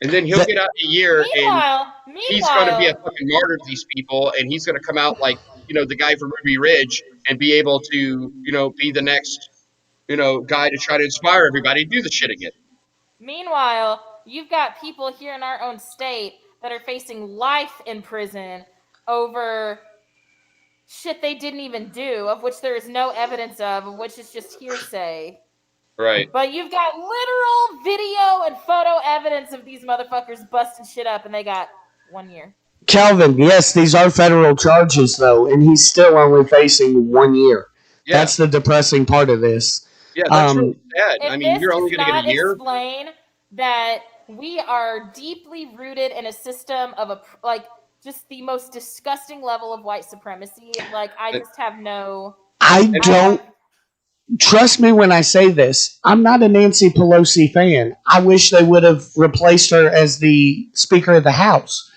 [SPEAKER 1] And then he'll get out in a year and he's going to be a fucking martyr to these people, and he's going to come out like, the guy from Ruby Ridge and be able to, be the next guy to try to inspire everybody to do the shit again.
[SPEAKER 3] Meanwhile, you've got people here in our own state that are facing life in prison over shit they didn't even do, of which there is no evidence of which is just hearsay.
[SPEAKER 1] Right.
[SPEAKER 3] But you've got literal video and photo evidence of these motherfuckers busting shit up, and they got 1 year.
[SPEAKER 2] Calvin, yes, these are federal charges, though, and he's still only facing 1 year. Yeah. That's the depressing part of this.
[SPEAKER 1] Yeah, that's really sad.
[SPEAKER 3] I mean, you're only going to get a year. Explain that we are deeply rooted in a system of just the most disgusting level of white supremacy. Like, I just have no.
[SPEAKER 2] I don't. Trust me when I say this. I'm not a Nancy Pelosi fan. I wish they would have replaced her as the Speaker of the House.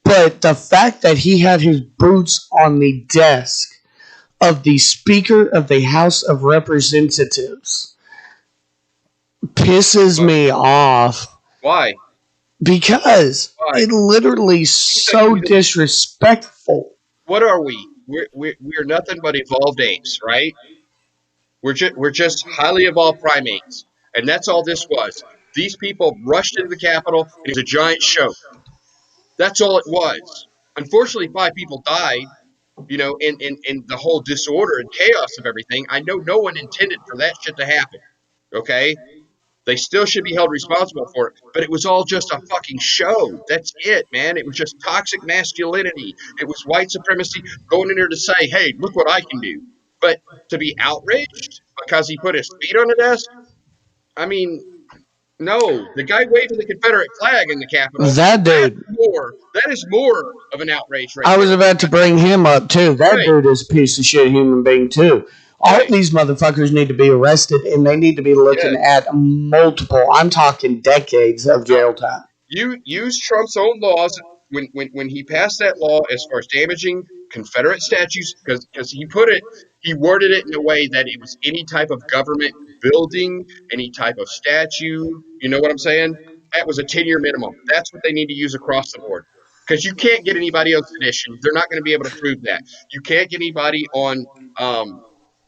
[SPEAKER 2] But the fact that he had his boots on the desk of the Speaker of the House of Representatives pisses me off.
[SPEAKER 1] Why?
[SPEAKER 2] Because it literally so disrespectful.
[SPEAKER 1] What are we? We're nothing but evolved apes, right? We're just highly evolved primates, and that's all this was. These people rushed into the Capitol, and it was a giant show. That's all it was. Unfortunately, 5 people died, in the whole disorder and chaos of everything. I know no one intended for that shit to happen, okay? They still should be held responsible for it, but it was all just a fucking show. That's it, man. It was just toxic masculinity. It was white supremacy going in there to say, hey, look what I can do. But to be outraged because he put his feet on the desk? I mean, no. The guy waving the Confederate flag in the Capitol.
[SPEAKER 2] That dude.
[SPEAKER 1] That is more of an outrage right
[SPEAKER 2] I was about to bring him up, too. That dude is a piece of shit human being, too. All these motherfuckers need to be arrested, and they need to be looking at multiple, I'm talking decades of jail time.
[SPEAKER 1] You use Trump's own laws when he passed that law as far as damaging Confederate statues, because he worded it in a way that it was any type of government building, any type of statue. You know what I'm saying? That was a 10-year minimum. That's what they need to use across the board. Because you can't get anybody on sedition. They're not going to be able to prove that. You can't get anybody on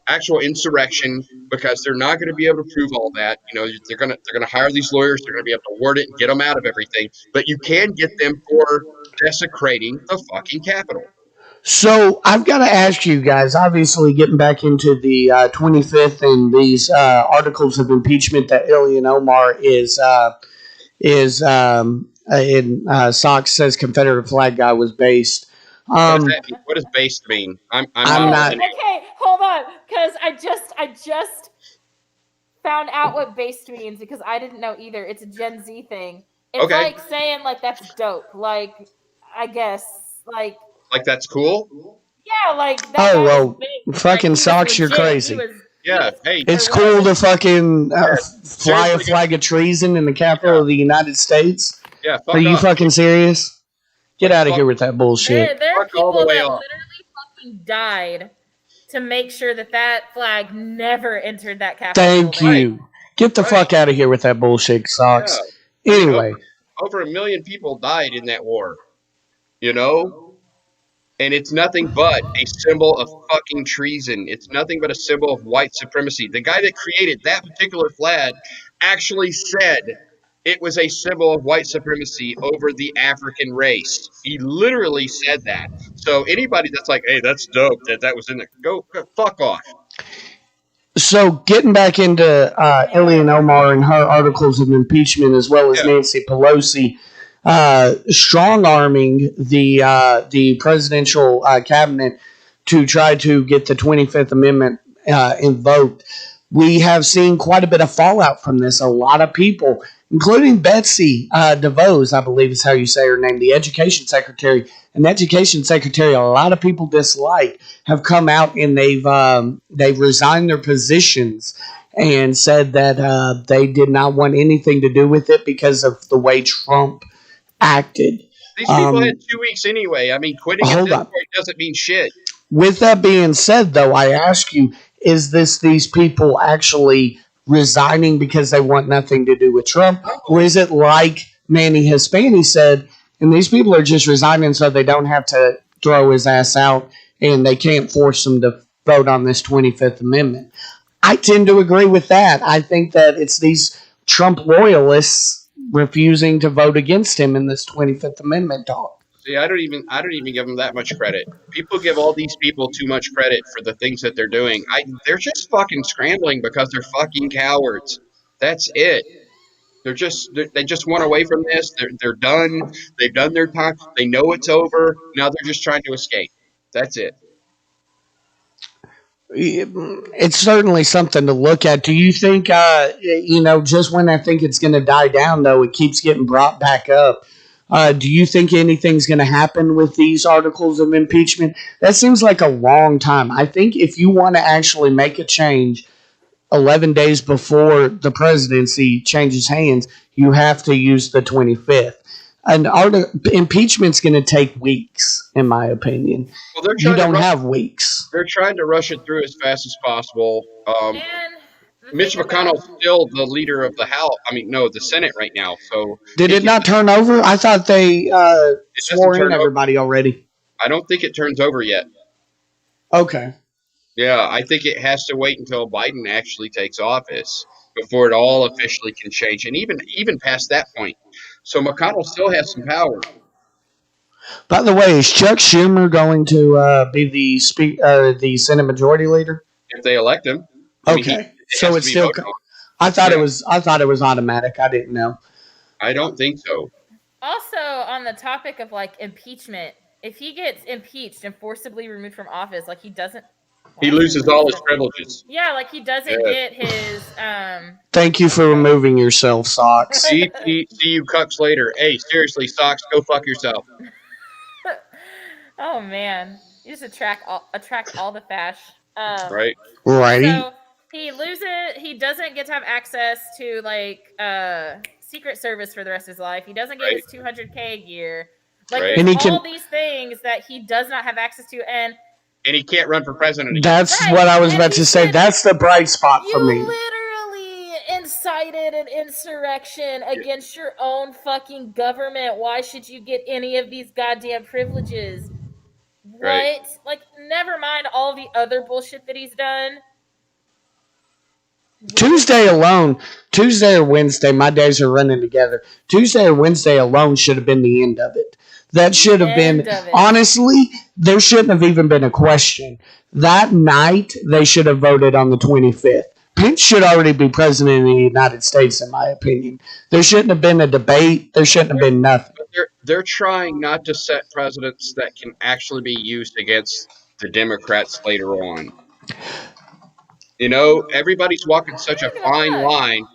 [SPEAKER 1] actual insurrection because they're not going to be able to prove all that. They're going to hire these lawyers. They're going to be able to word it and get them out of everything. But you can get them for desecrating the fucking Capitol.
[SPEAKER 2] So I've got to ask you guys, obviously getting back into the 25th and these articles of impeachment that Ilhan Omar is in Sox says Confederate flag guy was based.
[SPEAKER 1] What does based mean? I'm not.
[SPEAKER 3] Okay, hold on, because I just found out what based means because I didn't know either. It's a Gen Z thing. It's like saying that's dope. Like, I guess like
[SPEAKER 1] that's cool.
[SPEAKER 3] Yeah, like that.
[SPEAKER 2] Oh well, fucking Sox, you're crazy.
[SPEAKER 1] Hey,
[SPEAKER 2] it's cool to fucking fly a flag of treason in the capital of the United States.
[SPEAKER 1] Yeah,
[SPEAKER 2] are you fucking serious? Get out of here with that bullshit.
[SPEAKER 3] There are people that literally fucking died to make sure that flag never entered that capital.
[SPEAKER 2] Thank you. Get the fuck out of here with that bullshit, Sox. Yeah. Anyway.
[SPEAKER 1] Over 1 million people died in that war. And it's nothing but a symbol of fucking treason. It's nothing but a symbol of white supremacy. The guy that created that particular flag actually said it was a symbol of white supremacy over the African race. He literally said that. So anybody that's like, hey, that's dope that was in the go fuck off.
[SPEAKER 2] So getting back into Ilhan Omar and her articles of impeachment, as well as Nancy Pelosi, strong-arming the presidential cabinet to try to get the 25th Amendment invoked. We have seen quite a bit of fallout from this. A lot of people, including Betsy DeVos, I believe is how you say her name, the education secretary. An education secretary a lot of people dislike have come out and they've resigned their positions and said that they did not want anything to do with it because of the way Trump acted.
[SPEAKER 1] These people had 2 weeks anyway. I mean, quitting at this point doesn't mean shit.
[SPEAKER 2] With that being said, though, I ask you, is this these people actually resigning because they want nothing to do with Trump? Or is it like Manny Hispani said, and these people are just resigning so they don't have to throw his ass out and they can't force him to vote on this 25th Amendment? I tend to agree with that. I think that it's these Trump loyalists refusing to vote against him in this 25th Amendment talk.
[SPEAKER 1] See, I don't even give them that much credit. People give all these people too much credit for the things that they're doing. They're just fucking scrambling because they're fucking cowards. That's it. They just want away from this. They're done. They've done their time. They know it's over. Now they're just trying to escape. That's it.
[SPEAKER 2] It's certainly something to look at. Do you think, just when I think it's going to die down, though, it keeps getting brought back up? Do you think anything's going to happen with these articles of impeachment? That seems like a long time. I think if you want to actually make a change 11 days before the presidency changes hands, you have to use the 25th. And impeachment's going to take weeks, in my opinion.
[SPEAKER 1] Well,
[SPEAKER 2] you don't have weeks.
[SPEAKER 1] They're trying to rush it through as fast as possible. Mitch McConnell's still the leader of the House. The Senate right now. So
[SPEAKER 2] did it not turn over? I thought they swore in everybody already.
[SPEAKER 1] I don't think it turns over yet.
[SPEAKER 2] Okay.
[SPEAKER 1] Yeah, I think it has to wait until Biden actually takes office before it all officially can change, and even past that point. So McConnell still has some power.
[SPEAKER 2] By the way, is Chuck Schumer going to be the Senate Majority Leader
[SPEAKER 1] if they elect him?
[SPEAKER 2] Okay, so it's still. I thought it was automatic. I didn't know.
[SPEAKER 1] I don't think so.
[SPEAKER 3] Also, on the topic of impeachment, if he gets impeached and forcibly removed from office, he doesn't.
[SPEAKER 1] He loses all his privileges.
[SPEAKER 3] Yeah, he doesn't get his.
[SPEAKER 2] Thank you for removing yourself, Socks.
[SPEAKER 1] See you cucks later. Hey, seriously, Socks, go fuck yourself.
[SPEAKER 3] Oh man, you just attract all the fash.
[SPEAKER 2] Right.
[SPEAKER 3] So he loses. He doesn't get to have access to Secret Service for the rest of his life. He doesn't get his $200K a year. These things that he does not have access to, and
[SPEAKER 1] he can't run for president again.
[SPEAKER 2] That's what I was about to say. That's the bright spot for me.
[SPEAKER 3] You literally incited an insurrection against your own fucking government. Why should you get any of these goddamn privileges?
[SPEAKER 1] Right.
[SPEAKER 3] What? Never mind all the other bullshit that he's done.
[SPEAKER 2] Tuesday or Wednesday, my days are running together. Tuesday or Wednesday alone should have been the end of it. That should have been, honestly, there shouldn't have even been a question. That night, they should have voted on the 25th. Pence should already be president of the United States, in my opinion. There shouldn't have been a debate. There shouldn't have been nothing.
[SPEAKER 1] They're trying not to set precedents that can actually be used against the Democrats later on. Everybody's walking such a fine line.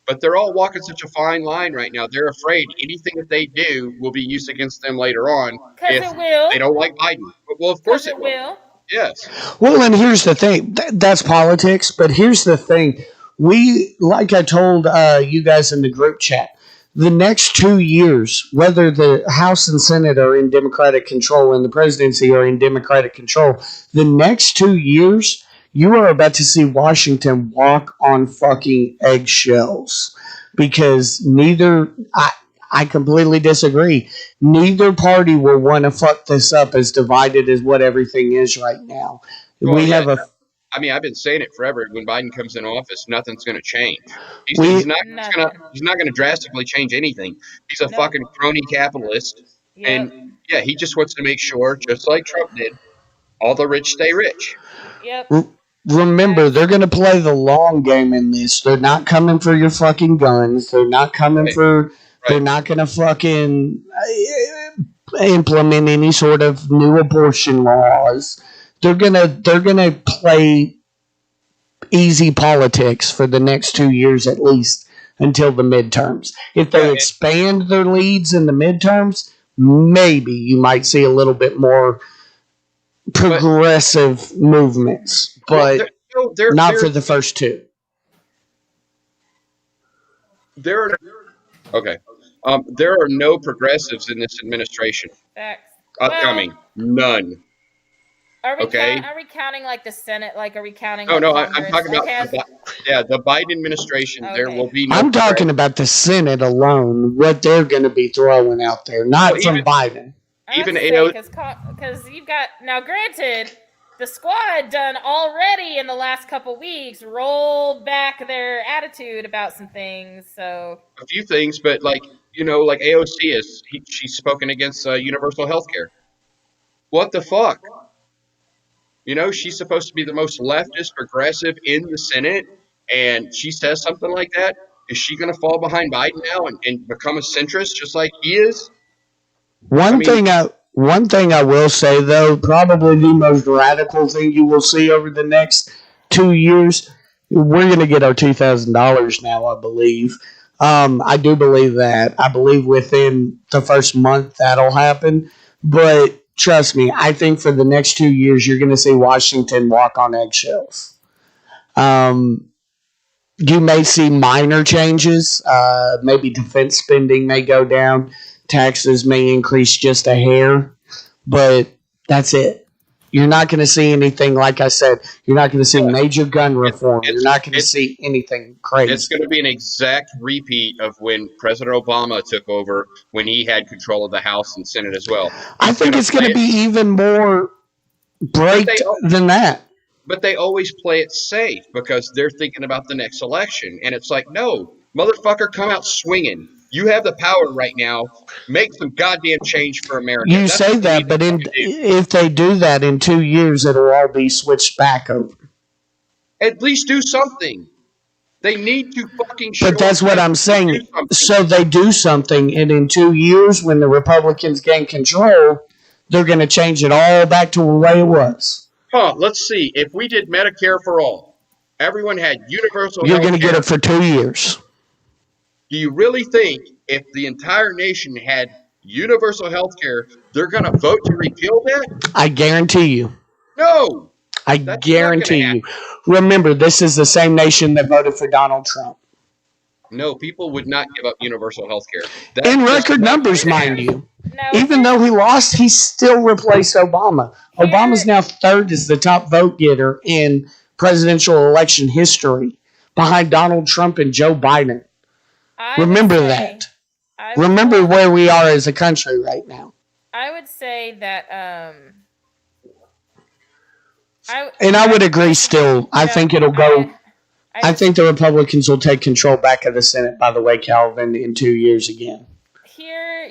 [SPEAKER 1] But they're all walking such a fine line right now. They're afraid anything that they do will be used against them later on if they don't like Biden. Well, of course it will. Yes.
[SPEAKER 2] Well, and here's the thing. That's politics. But here's the thing. Like I told you guys in the group chat, the next 2 years, whether the House and Senate are in Democratic control and the presidency are in Democratic control, the next 2 years, you are about to see Washington walk on fucking eggshells because I completely disagree. Neither party will want to fuck this up as divided as what everything is right now.
[SPEAKER 1] Well, I've been saying it forever. When Biden comes in office, nothing's going to change. He's not going to drastically change anything. He's a fucking crony capitalist. Yep. And yeah, he just wants to make sure, just like Trump did, all the rich stay rich.
[SPEAKER 3] Yep.
[SPEAKER 2] Remember, they're going to play the long game in this. They're not coming for your fucking guns. They're not coming for... They're not going to fucking implement any sort of new abortion laws. They're gonna play easy politics for the next 2 years at least until the midterms. If they expand their leads in the midterms, maybe you might see a little bit more progressive movements, but not for the first two.
[SPEAKER 1] There are no progressives in this administration.
[SPEAKER 3] Facts.
[SPEAKER 1] Upcoming, none.
[SPEAKER 3] Are we counting like the Senate? Like, are we counting?
[SPEAKER 1] Oh no, I'm talking about the Biden administration. Okay. There will be. No
[SPEAKER 2] I'm talking about the Senate alone. What they're going to be throwing out there, not from Biden.
[SPEAKER 1] Even
[SPEAKER 3] because you've got now. Granted, the squad done already in the last couple weeks rolled back their attitude about some things. So
[SPEAKER 1] a few things, but like AOC she's spoken against universal health care. What the fuck? She's supposed to be the most leftist progressive in the Senate, and she says something like that. Is she going to fall behind Biden now and become a centrist just like he is?
[SPEAKER 2] One thing I will say, though, probably the most radical thing you will see over the next 2 years, we're going to get our $2,000 now, I believe. I do believe that. I believe within the first month that'll happen. But trust me, I think for the next 2 years, you're going to see Washington walk on eggshells. You may see minor changes. Maybe defense spending may go down. Taxes may increase just a hair. But that's it. You're not going to see anything, like I said, you're not going to see major gun reform. You're not going to see anything crazy.
[SPEAKER 1] It's going to be an exact repeat of when President Obama took over, when he had control of the House and Senate as well.
[SPEAKER 2] I think it's going to be even more than that.
[SPEAKER 1] But they always play it safe because they're thinking about the next election. And it's like, no, motherfucker, come out swinging. You have the power right now. Make some goddamn change for America.
[SPEAKER 2] You say that, but if they do that in 2 years, it'll all be switched back over.
[SPEAKER 1] At least do something. They need to fucking show.
[SPEAKER 2] But that's what I'm saying. So they do something, and in 2 years, when the Republicans gain control, they're going to change it all back to the way it was.
[SPEAKER 1] Let's see. If we did Medicare for all, everyone had universal health care.
[SPEAKER 2] You're going to get it for 2 years.
[SPEAKER 1] Do you really think if the entire nation had universal health care, they're going to vote to repeal that?
[SPEAKER 2] I guarantee you.
[SPEAKER 1] No.
[SPEAKER 2] I guarantee you. Remember, this is the same nation that voted for Donald Trump.
[SPEAKER 1] No, people would not give up universal health care.
[SPEAKER 2] In record numbers, mind you. No, even though he lost, he still replaced Obama. Obama's now third as the top vote getter in presidential election history, behind Donald Trump and Joe Biden. Remember that. Remember where we are as a country right now.
[SPEAKER 3] I would say that
[SPEAKER 2] I would agree still. I think it'll go. I think the Republicans will take control back of the Senate, by the way, Calvin, in 2 years again.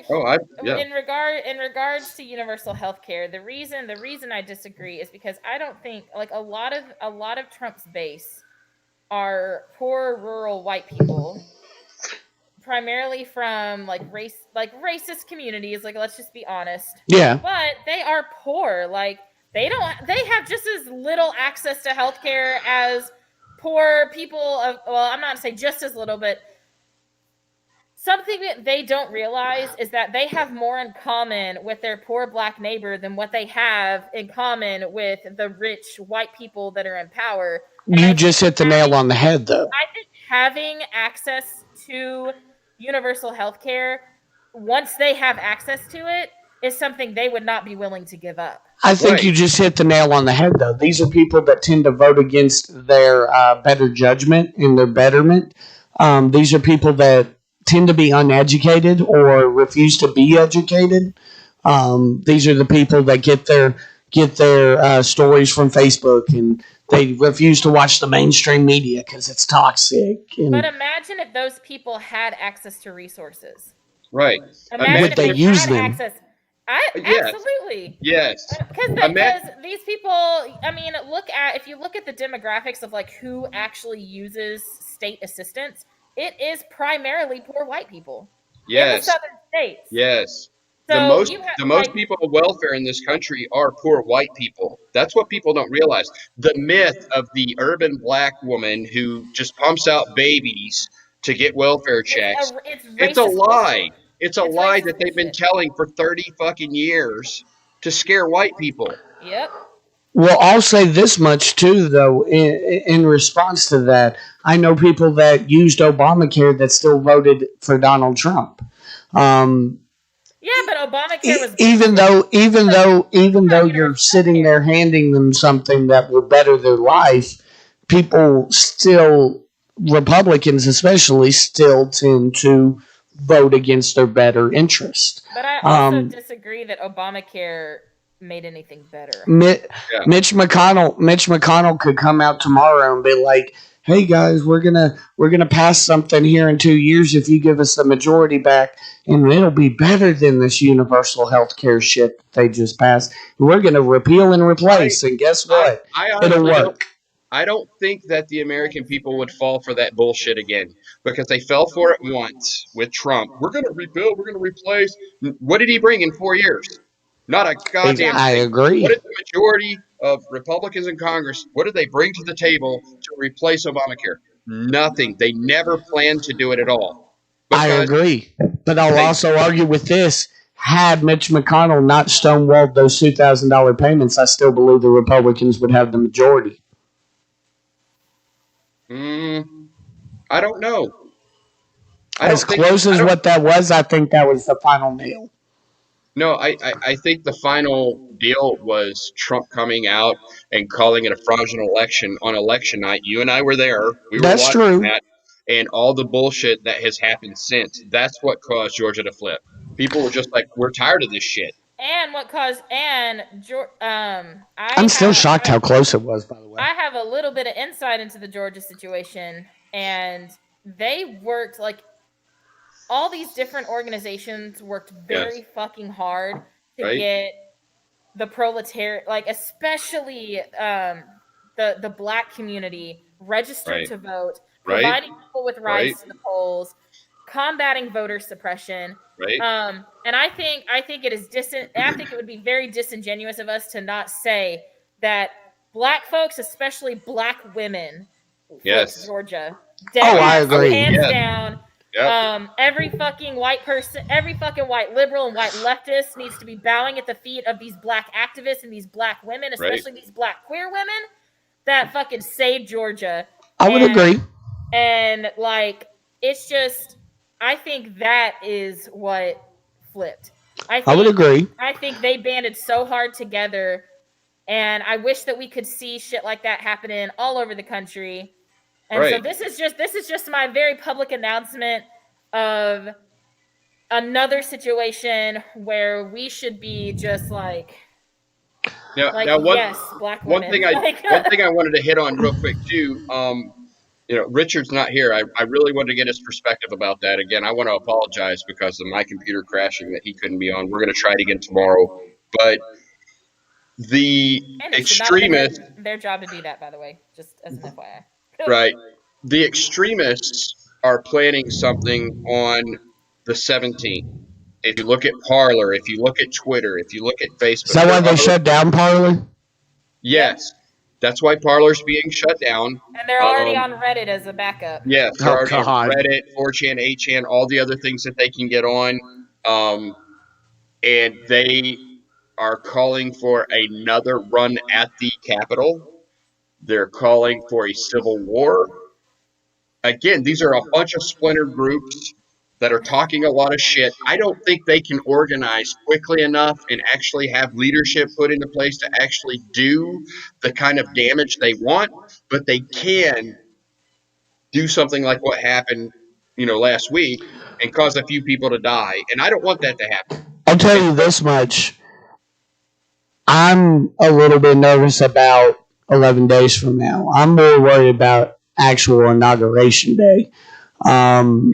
[SPEAKER 3] In regards to universal health care, the reason I disagree is because I don't think a lot of Trump's base are poor rural white people, primarily from racist communities. Let's just be honest.
[SPEAKER 2] Yeah.
[SPEAKER 3] But they are poor. They have just as little access to healthcare as poor people of, well, I'm not going to say just as little, but something that they don't realize is that they have more in common with their poor black neighbor than what they have in common with the rich white people that are in power. And
[SPEAKER 2] you just hit the nail on the head, though.
[SPEAKER 3] I think having access to universal health care, once they have access to it, is something they would not be willing to give up.
[SPEAKER 2] I think you just hit the nail on the head, though. These are people that tend to vote against their better judgment and their betterment. These are people that tend to be uneducated or refuse to be educated. These are the people that get their stories from Facebook, and they refuse to watch the mainstream media because it's toxic.
[SPEAKER 3] But imagine if those people had access to resources.
[SPEAKER 1] Right.
[SPEAKER 2] Would they use them?
[SPEAKER 3] Access. Absolutely.
[SPEAKER 1] Yes.
[SPEAKER 3] Because these people, if you look at the demographics of who actually uses state assistance, it is primarily poor white people.
[SPEAKER 1] Yes.
[SPEAKER 3] In the southern states.
[SPEAKER 1] Yes.
[SPEAKER 3] So
[SPEAKER 1] the most people on welfare in this country are poor white people. That's what people don't realize. The myth of the urban black woman who just pumps out babies to get welfare checks. It's a lie. It's a lie that they've been telling for 30 fucking years to scare white people.
[SPEAKER 3] Yep.
[SPEAKER 2] Well, I'll say this much, too, though, in response to that. I know people that used Obamacare that still voted for Donald Trump.
[SPEAKER 3] Yeah, but Obamacare was...
[SPEAKER 2] Even though you're sitting there handing them something that will better their life, people still, Republicans especially, still tend to vote against their better interest.
[SPEAKER 3] But I also disagree that Obamacare made anything better.
[SPEAKER 2] Mitch McConnell could come out tomorrow and be like, "Hey guys, we're gonna pass something here in 2 years if you give us the majority back, and it'll be better than this universal health care shit that they just passed. We're gonna repeal and replace, and guess what? It'll work."
[SPEAKER 1] I don't think that the American people would fall for that bullshit again, because they fell for it once with Trump. We're going to rebuild, we're going to replace. What did he bring in 4 years? Not a goddamn
[SPEAKER 2] I
[SPEAKER 1] thing.
[SPEAKER 2] agree.
[SPEAKER 1] What did the majority of Republicans in Congress, what did they bring to the table to replace Obamacare? Nothing. They never planned to do it at all.
[SPEAKER 2] I agree. But I'll also argue with this. Had Mitch McConnell not stonewalled those $2,000 payments, I still believe the Republicans would have the majority.
[SPEAKER 1] I don't know.
[SPEAKER 2] As close as what that was, I think that was the final nail.
[SPEAKER 1] No, I think the final deal was Trump coming out and calling it a fraudulent election on election night. You and I were there. We were
[SPEAKER 2] That's
[SPEAKER 1] watching
[SPEAKER 2] true.
[SPEAKER 1] that, and all the bullshit that has happened since. That's what caused Georgia to flip. People were just like, we're tired of this shit.
[SPEAKER 3] And what caused
[SPEAKER 2] I'm still shocked how close it was, by the way.
[SPEAKER 3] I have a little bit of insight into the Georgia situation, and they worked all these different organizations worked very fucking hard to get the proletariat, especially the black community registered to vote, providing people with rights to the polls, combating voter suppression. And I think it is I think it would be very disingenuous of us to not say that black folks, especially black women, flipped Georgia.
[SPEAKER 2] I agree.
[SPEAKER 3] Hands down. Yep. Every fucking white person, every fucking white liberal and white leftist needs to be bowing at the feet of these black activists and these black women, especially these black queer women that fucking saved Georgia.
[SPEAKER 2] I would agree.
[SPEAKER 3] And it's just, I think that is what flipped.
[SPEAKER 2] I would agree.
[SPEAKER 3] I think they banded so hard together, and I wish that we could see shit like that happening all over the country. And so this is just my very public announcement of another situation where we should be just yes, black women.
[SPEAKER 1] One thing I wanted to hit on real quick too. Richard's not here. I really wanted to get his perspective about that. Again, I want to apologize because of my computer crashing that he couldn't be on. We're going to try it again tomorrow. But the extremists,
[SPEAKER 3] their job to do that, by the way, just as an FYI.
[SPEAKER 1] Right. The extremists are planning something on the 17th. If you look at Parler, if you look at Twitter, if you look at Facebook.
[SPEAKER 2] Is that why they shut down Parler?
[SPEAKER 1] Yes. That's why Parler's being shut down.
[SPEAKER 3] And they're already on Reddit as a backup.
[SPEAKER 1] Yes. They're already on Reddit, 4chan, 8chan, all the other things that they can get on. And they are calling for another run at the Capitol. They're calling for a civil war. Again, these are a bunch of splinter groups that are talking a lot of shit. I don't think they can organize quickly enough and actually have leadership put into place to actually do the kind of damage they want, but they can do something like what happened, last week and cause a few people to die. And I don't want that to happen.
[SPEAKER 2] I'll tell you this much. I'm a little bit nervous about 11 days from now. I'm more worried about actual inauguration day.
[SPEAKER 1] I'm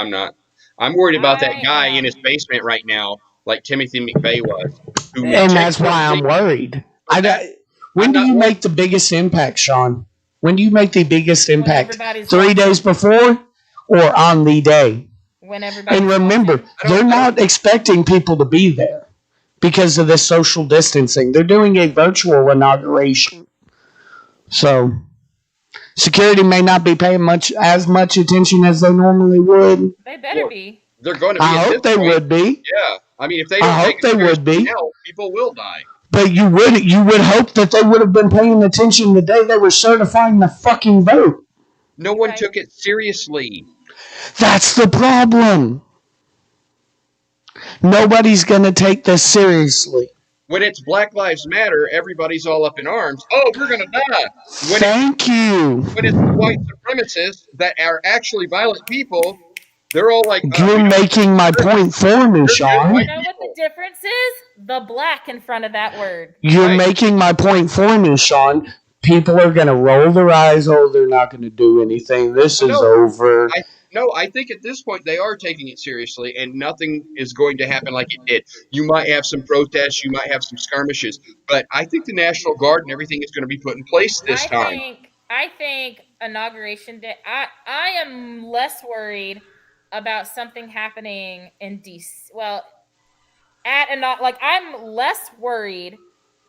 [SPEAKER 1] not. I'm worried about that guy in his basement right now, like Timothy McVeigh was.
[SPEAKER 2] And that's why I'm worried. When do you make the biggest impact, Sean? When do you make the biggest impact? 3 days before or on the day? And remember, they're not expecting people to be there because of this social distancing. They're doing a virtual inauguration. So security may not be paying as much attention as they normally would.
[SPEAKER 3] They better be.
[SPEAKER 1] They're going to be.
[SPEAKER 2] I hope they would be.
[SPEAKER 1] Yeah, I mean, if they don't take it seriously now, people will die.
[SPEAKER 2] But you would hope that they would have been paying attention the day they were certifying the fucking vote.
[SPEAKER 1] No one took it seriously.
[SPEAKER 2] That's the problem. Nobody's going to take this seriously.
[SPEAKER 1] When it's Black Lives Matter, everybody's all up in arms. Oh, we're going to die.
[SPEAKER 2] Thank you.
[SPEAKER 1] When it's the white supremacists that are actually violent people, they're all like...
[SPEAKER 2] You're making my point for me, Sean.
[SPEAKER 3] You know what the difference is the black in front of that word.
[SPEAKER 2] You're making my point for me, Sean. People are going to roll their eyes. Oh, they're not going to do anything. This is over.
[SPEAKER 1] I think at this point they are taking it seriously, and nothing is going to happen like it did. You might have some protests, you might have some skirmishes, but I think the National Guard and everything is going to be put in place this time.
[SPEAKER 3] I think Inauguration Day. I am less worried about something happening in DC. Well, I'm less worried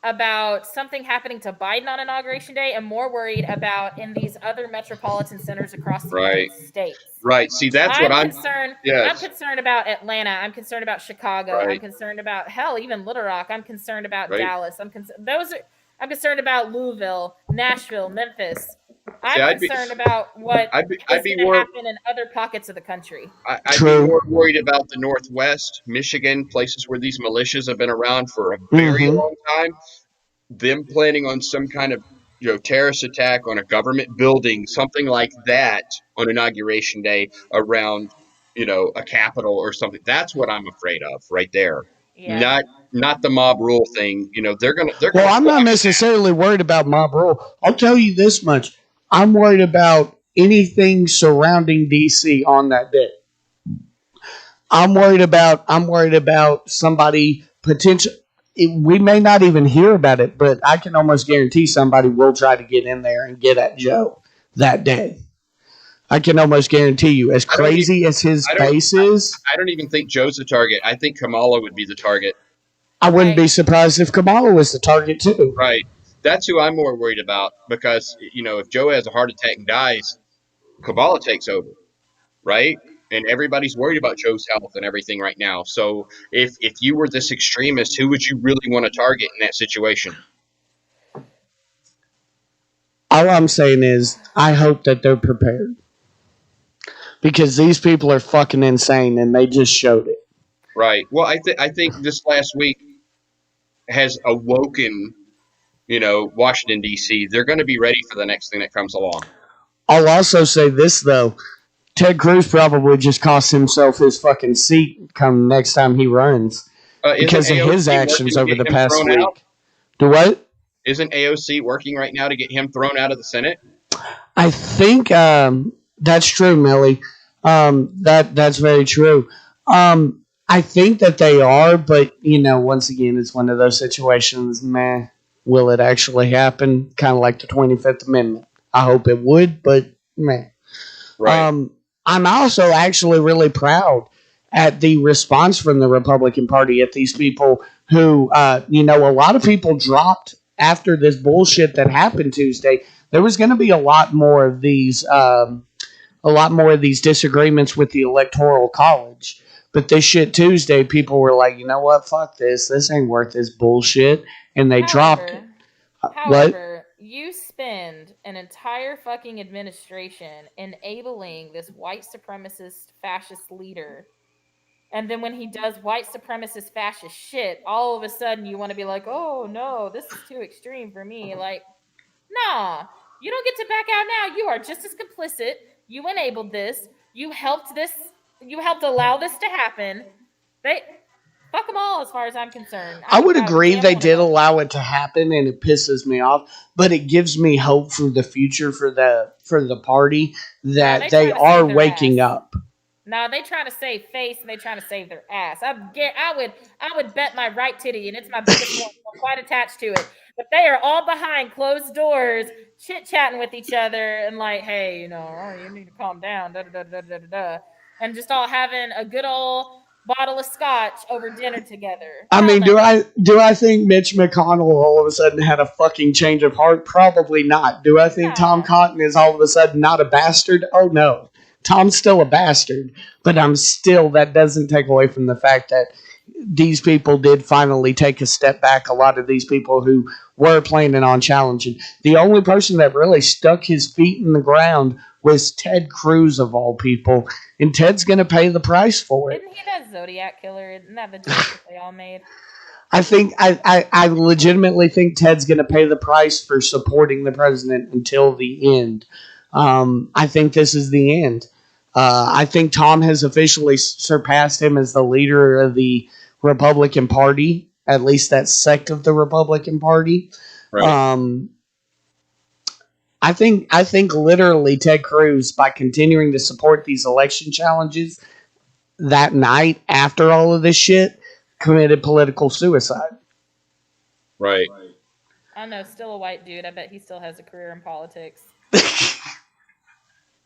[SPEAKER 3] about something happening to Biden on Inauguration Day and more worried about in these other metropolitan centers across the United States.
[SPEAKER 1] Right. See, that's what I'm
[SPEAKER 3] concerned. Yes. I'm concerned about Atlanta. I'm concerned about Chicago.
[SPEAKER 1] Right.
[SPEAKER 3] I'm concerned about even Little Rock. I'm concerned about Dallas. I'm concerned about Louisville, Nashville, Memphis. I'm concerned about what is going to happen in other pockets of the country.
[SPEAKER 1] I'd be more worried about the Northwest, Michigan, places where these militias have been around for a very long time. Them planning on some kind of terrorist attack on a government building, something like that on Inauguration Day around a Capitol or something. That's what I'm afraid of right there. Yeah. Not the mob rule thing. They're gonna.
[SPEAKER 2] Well, I'm not necessarily worried about mob rule. I'll tell you this much. I'm worried about anything surrounding DC on that day. I'm worried about somebody potential. We may not even hear about it, but I can almost guarantee somebody will try to get in there and get at Joe that day. I can almost guarantee you, as crazy as his face is.
[SPEAKER 1] I don't even think Joe's the target. I think Kamala would be the target.
[SPEAKER 2] I wouldn't be surprised if Kamala was the target too.
[SPEAKER 1] Right. That's who I'm more worried about because, if Joe has a heart attack and dies, Kamala takes over, right? And everybody's worried about Joe's health and everything right now. So if you were this extremist, who would you really want to target in that situation?
[SPEAKER 2] All I'm saying is I hope that they're prepared. Because these people are fucking insane and they just showed it.
[SPEAKER 1] Right. Well, I think this last week has awoken Washington, D.C., they're going to be ready for the next thing that comes along.
[SPEAKER 2] I'll also say this, though. Ted Cruz probably just cost himself his fucking seat come next time he runs because of his actions over the past week. Do what?
[SPEAKER 1] Isn't AOC working right now to get him thrown out of the Senate?
[SPEAKER 2] I think that's true, Millie. That's very true. I think that they are, but, once again, it's one of those situations, will it actually happen? Kind of like the 25th Amendment. I hope it would, but Right. I'm also actually really proud at the response from the Republican Party at these people who, a lot of people dropped after this bullshit that happened Tuesday. There was going to be a lot more of these disagreements with the Electoral College. But this shit Tuesday, people were like, you know what? Fuck this. This ain't worth this bullshit. And they dropped it.
[SPEAKER 3] However, you spend an entire fucking administration enabling this white supremacist fascist leader. And then when he does white supremacist fascist shit, all of a sudden you want to be like, oh no, this is too extreme for me. Like, nah, you don't get to back out now. You are just as complicit. You enabled this. You helped allow this to happen. Fuck them all as far as I'm concerned.
[SPEAKER 2] I would agree they did allow it to happen, and it pisses me off. But it gives me hope for the future for the party that they are waking up.
[SPEAKER 3] No, they trying to save face and they trying to save their ass. I would bet my right titty, and it's my biggest one. I'm quite attached to it. But they are all behind closed doors, chit-chatting with each other, and like, hey, you need to calm down, da-da-da-da-da-da. And just all having a good old bottle of scotch over dinner together.
[SPEAKER 2] I mean, do I think Mitch McConnell all of a sudden had a fucking change of heart? Probably not. Do I think Tom Cotton is all of a sudden not a bastard? Oh, no. Tom's still a bastard, but that doesn't take away from the fact that these people did finally take a step back. A lot of these people who were planning on challenging. The only person that really stuck his feet in the ground was Ted Cruz, of all people. And Ted's going to pay the price for it.
[SPEAKER 3] Isn't he that Zodiac killer? Isn't that the joke that they all made?
[SPEAKER 2] I legitimately think Ted's going to pay the price for supporting the president until the end. I think this is the end. I think Tom has officially surpassed him as the leader of the Republican Party, at least that sect of the Republican Party.
[SPEAKER 1] Right.
[SPEAKER 2] Um, I think literally Ted Cruz, by continuing to support these election challenges that night after all of this shit, committed political suicide.
[SPEAKER 1] Right.
[SPEAKER 3] I don't know, still a white dude. I bet he still has a career in politics.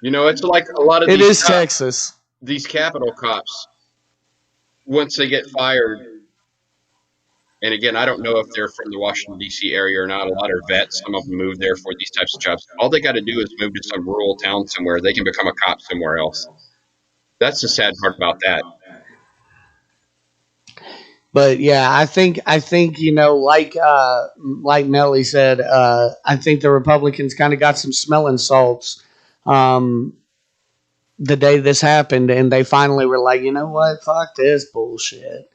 [SPEAKER 1] It's like a lot of
[SPEAKER 2] It is Texas.
[SPEAKER 1] these Capitol cops, once they get fired, and again, I don't know if they're from the Washington, D.C. area or not. A lot are vets. Some of them move there for these types of jobs. All they got to do is move to some rural town somewhere. They can become a cop somewhere else. That's the sad part about that.
[SPEAKER 2] But yeah, I think like Melly said, I think the Republicans kind of got some smelling salts um, the day this happened, and they finally were like, you know what, fuck this bullshit.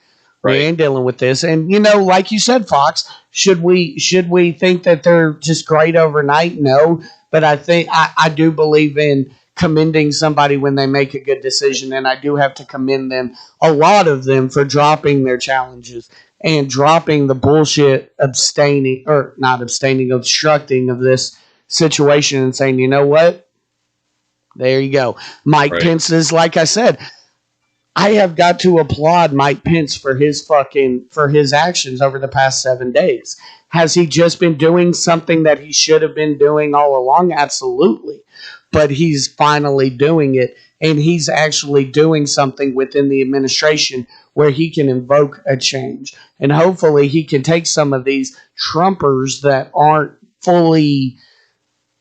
[SPEAKER 2] We
[SPEAKER 1] Right.
[SPEAKER 2] ain't dealing with this. And like you said, Fox, should we think that they're just great overnight? No, but I do believe in commending somebody when they make a good decision, and I do have to commend them, a lot of them, for dropping their challenges and dropping the bullshit abstaining or not abstaining, obstructing of this situation and saying, you know what? There you go. Mike
[SPEAKER 1] Right.
[SPEAKER 2] Pence is, like I said, I have got to applaud Mike Pence for his actions over the past 7 days. Has he just been doing something that he should have been doing all along? Absolutely. But he's finally doing it, and he's actually doing something within the administration where he can invoke a change. And hopefully he can take some of these Trumpers that aren't fully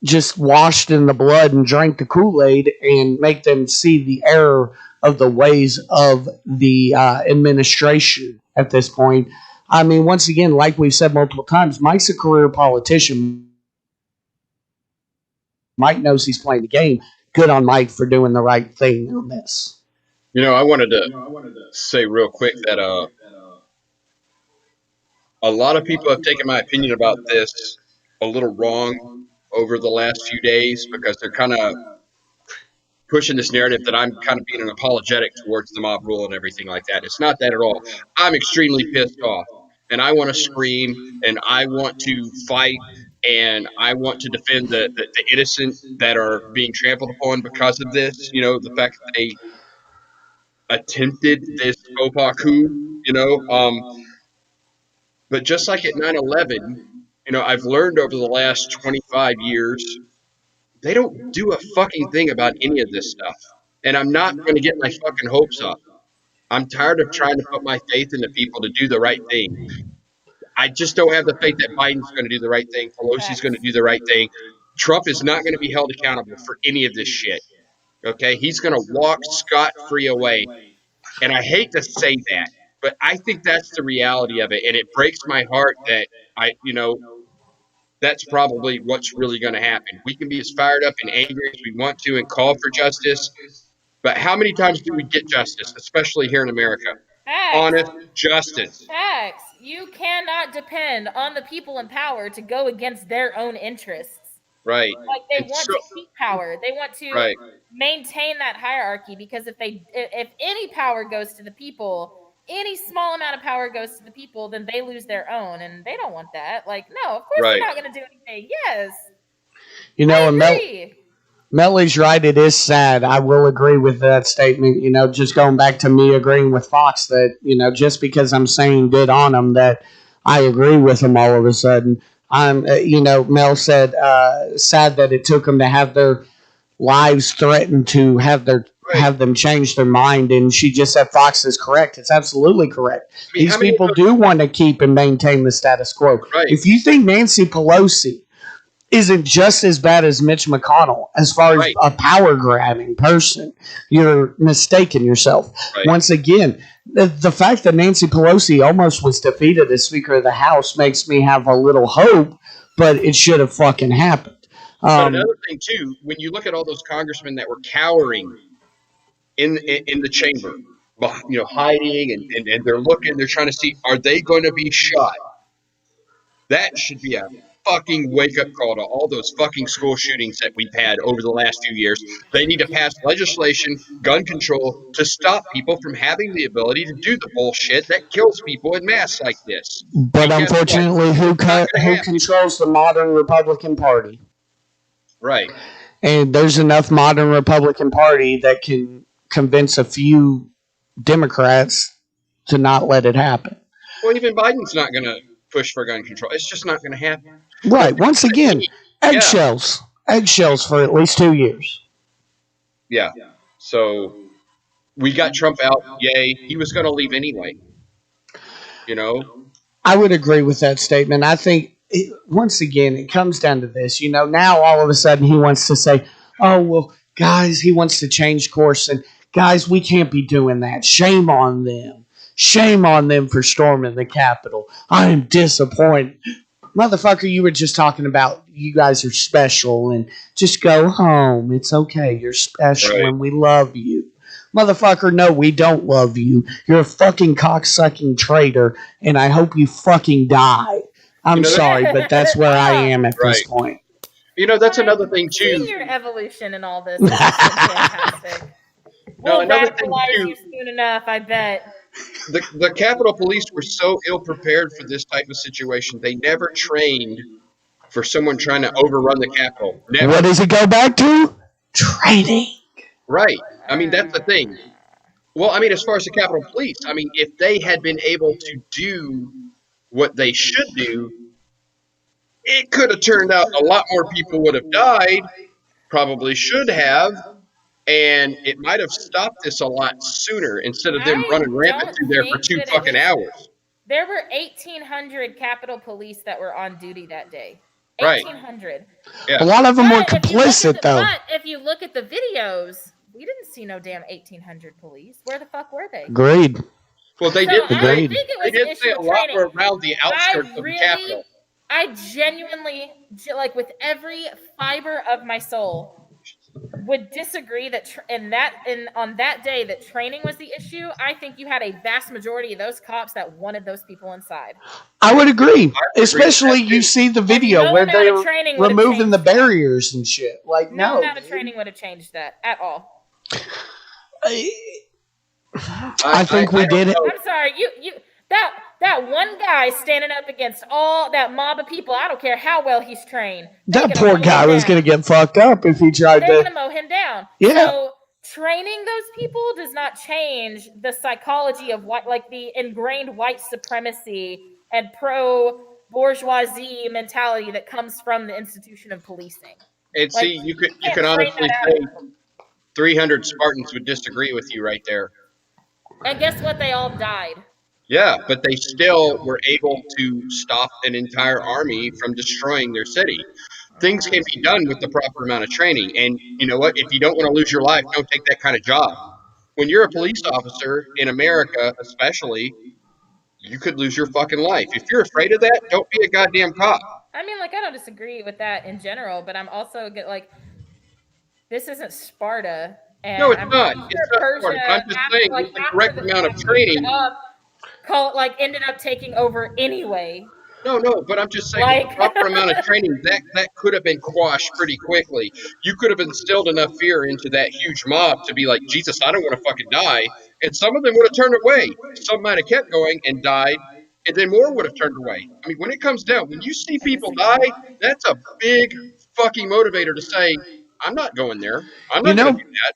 [SPEAKER 2] just washed in the blood and drank the Kool-Aid and make them see the error of the ways of the administration at this point. I mean, once again, like we've said multiple times, Mike's a career politician. Mike knows he's playing the game. Good on Mike for doing the right thing on this.
[SPEAKER 1] I wanted to say real quick that a lot of people have taken my opinion about this a little wrong over the last few days because they're kind of pushing this narrative that I'm kind of being an apologetic towards the mob rule and everything like that. It's not that at all. I'm extremely pissed off, and I want to scream, and I want to fight, and I want to defend the innocent that are being trampled upon because of this. The fact that they attempted this faux pas coup. But just like at 9/11, I've learned over the last 25 years, they don't do a fucking thing about any of this stuff. And I'm not going to get my fucking hopes up. I'm tired of trying to put my faith into people to do the right thing. I just don't have the faith that Biden's going to do the right thing. Pelosi's going to do the right thing. Trump is not going to be held accountable for any of this shit. Okay? He's going to walk scot-free away. And I hate to say that, but I think that's the reality of it. And it breaks my heart that that's probably what's really going to happen. We can be as fired up and angry as we want to and call for justice, but how many times do we get justice, especially here in America?
[SPEAKER 3] Facts.
[SPEAKER 1] Honest justice.
[SPEAKER 3] Facts. You cannot depend on the people in power to go against their own interests.
[SPEAKER 1] Right.
[SPEAKER 3] Like they want to keep power. They want to maintain that hierarchy because if any power goes to the people, any small amount of power goes to the people, then they lose their own, and they don't want that. Like, no, of course they're not going to do anything. Yes. I agree.
[SPEAKER 2] Melly's right. It is sad. I will agree with that statement. Just going back to me agreeing with Fox that, just because I'm saying good on them, that I agree with them all of a sudden. Mel said, sad that it took them to have their lives threatened to have them change their mind. And she just said Fox is correct. It's absolutely correct. These people do want to keep and maintain the status quo.
[SPEAKER 1] Right.
[SPEAKER 2] If you think Nancy Pelosi isn't just as bad as Mitch McConnell as far as a power grabbing person, you're mistaken yourself.
[SPEAKER 1] Right.
[SPEAKER 2] Once again, the fact that Nancy Pelosi almost was defeated as Speaker of the House makes me have a little hope, but it should have fucking happened.
[SPEAKER 1] But another thing too, when you look at all those congressmen that were cowering in the chamber, hiding and they're trying to see, are they going to be shot? That should be a fucking wake-up call to all those fucking school shootings that we've had over the last few years. They need to pass legislation, gun control, to stop people from having the ability to do the bullshit that kills people in mass like this.
[SPEAKER 2] But
[SPEAKER 1] And guess what?
[SPEAKER 2] unfortunately,
[SPEAKER 1] It's not gonna
[SPEAKER 2] who
[SPEAKER 1] happen.
[SPEAKER 2] controls the modern Republican Party?
[SPEAKER 1] Right.
[SPEAKER 2] And there's enough modern Republican Party that can convince a few Democrats to not let it happen.
[SPEAKER 1] Well, even Biden's not going to push for gun control. It's just not going to happen.
[SPEAKER 2] Right. Once again, eggshells. Eggshells for at least 2 years.
[SPEAKER 1] Yeah. So we got Trump out. Yay. He was going to leave anyway. You know?
[SPEAKER 2] I would agree with that statement. I think, once again, it comes down to this. Now all of a sudden he wants to say, oh, well, guys, he wants to change course. And guys, we can't be doing that. Shame on them. Shame on them for storming the Capitol. I am disappointed. Motherfucker, you were just talking about you guys are special and just go home. It's okay. You're special and we love you. Motherfucker, no, we don't love you. You're a fucking cocksucking traitor and I hope you fucking die. I'm sorry, but that's where I am at this point.
[SPEAKER 1] That's another thing too.
[SPEAKER 3] Seeing your evolution in all this is fantastic. We'll radicalize you soon enough, I bet.
[SPEAKER 1] The Capitol Police were so ill prepared for this type of situation. They never trained for someone trying to overrun the Capitol. Never.
[SPEAKER 2] What does it go back to? Training.
[SPEAKER 1] Right. I mean, that's the thing. Well, I mean, as far as the Capitol Police, I mean, if they had been able to do what they should do, it could have turned out a lot more people would have died, probably should have, and it might have stopped this a lot sooner instead of them running rampant through there for 2 fucking hours.
[SPEAKER 3] There were 1,800 Capitol Police that were on duty that day.
[SPEAKER 1] Right.
[SPEAKER 3] 1,800.
[SPEAKER 1] Yeah.
[SPEAKER 2] A lot of them were complicit, though.
[SPEAKER 3] But if you look at the videos, we didn't see no damn 1,800 police. Where the fuck were they?
[SPEAKER 2] Agreed.
[SPEAKER 1] Well, they did.
[SPEAKER 2] Agreed.
[SPEAKER 1] They did say a lot were around the outskirts of the Capitol.
[SPEAKER 3] I genuinely, like with every fiber of my soul, would disagree that on that day that training was the issue. I think you had a vast majority of those cops that wanted those people inside.
[SPEAKER 2] I would agree. Especially you see the video where they're removing the barriers and shit. Like, no
[SPEAKER 3] amount of training would have changed that at all.
[SPEAKER 2] I think we did it.
[SPEAKER 3] I'm sorry, that one guy standing up against all that mob of people. I don't care how well he's trained.
[SPEAKER 2] That poor guy was going to get fucked up if he tried to.
[SPEAKER 3] They're going to mow him down.
[SPEAKER 2] Yeah.
[SPEAKER 3] So training those people does not change the psychology of like the ingrained white supremacy and pro-bourgeoisie mentality that comes from the institution of policing.
[SPEAKER 1] And see, you could honestly say 300 Spartans would disagree with you right there.
[SPEAKER 3] And guess what? They all died.
[SPEAKER 1] Yeah, but they still were able to stop an entire army from destroying their city. Things can be done with the proper amount of training. And you know what? If you don't want to lose your life, don't take that kind of job. When you're a police officer in America, especially, you could lose your fucking life. If you're afraid of that, don't be a goddamn cop.
[SPEAKER 3] I mean, like, I don't disagree with that in general, but I'm also like, this isn't Sparta. And
[SPEAKER 1] no, it's not. It's not Sparta. But I'm just saying, with the correct amount of training.
[SPEAKER 3] Ended up taking over anyway.
[SPEAKER 1] No, but I'm just saying, with the proper amount of training, that could have been quashed pretty quickly. You could have instilled enough fear into that huge mob to be like, Jesus, I don't want to fucking die. And some of them would have turned away. Some might have kept going and died, and then more would have turned away. I mean, when it comes down, when you see people die, that's a big fucking motivator to say, I'm not going there. I'm not going to do that.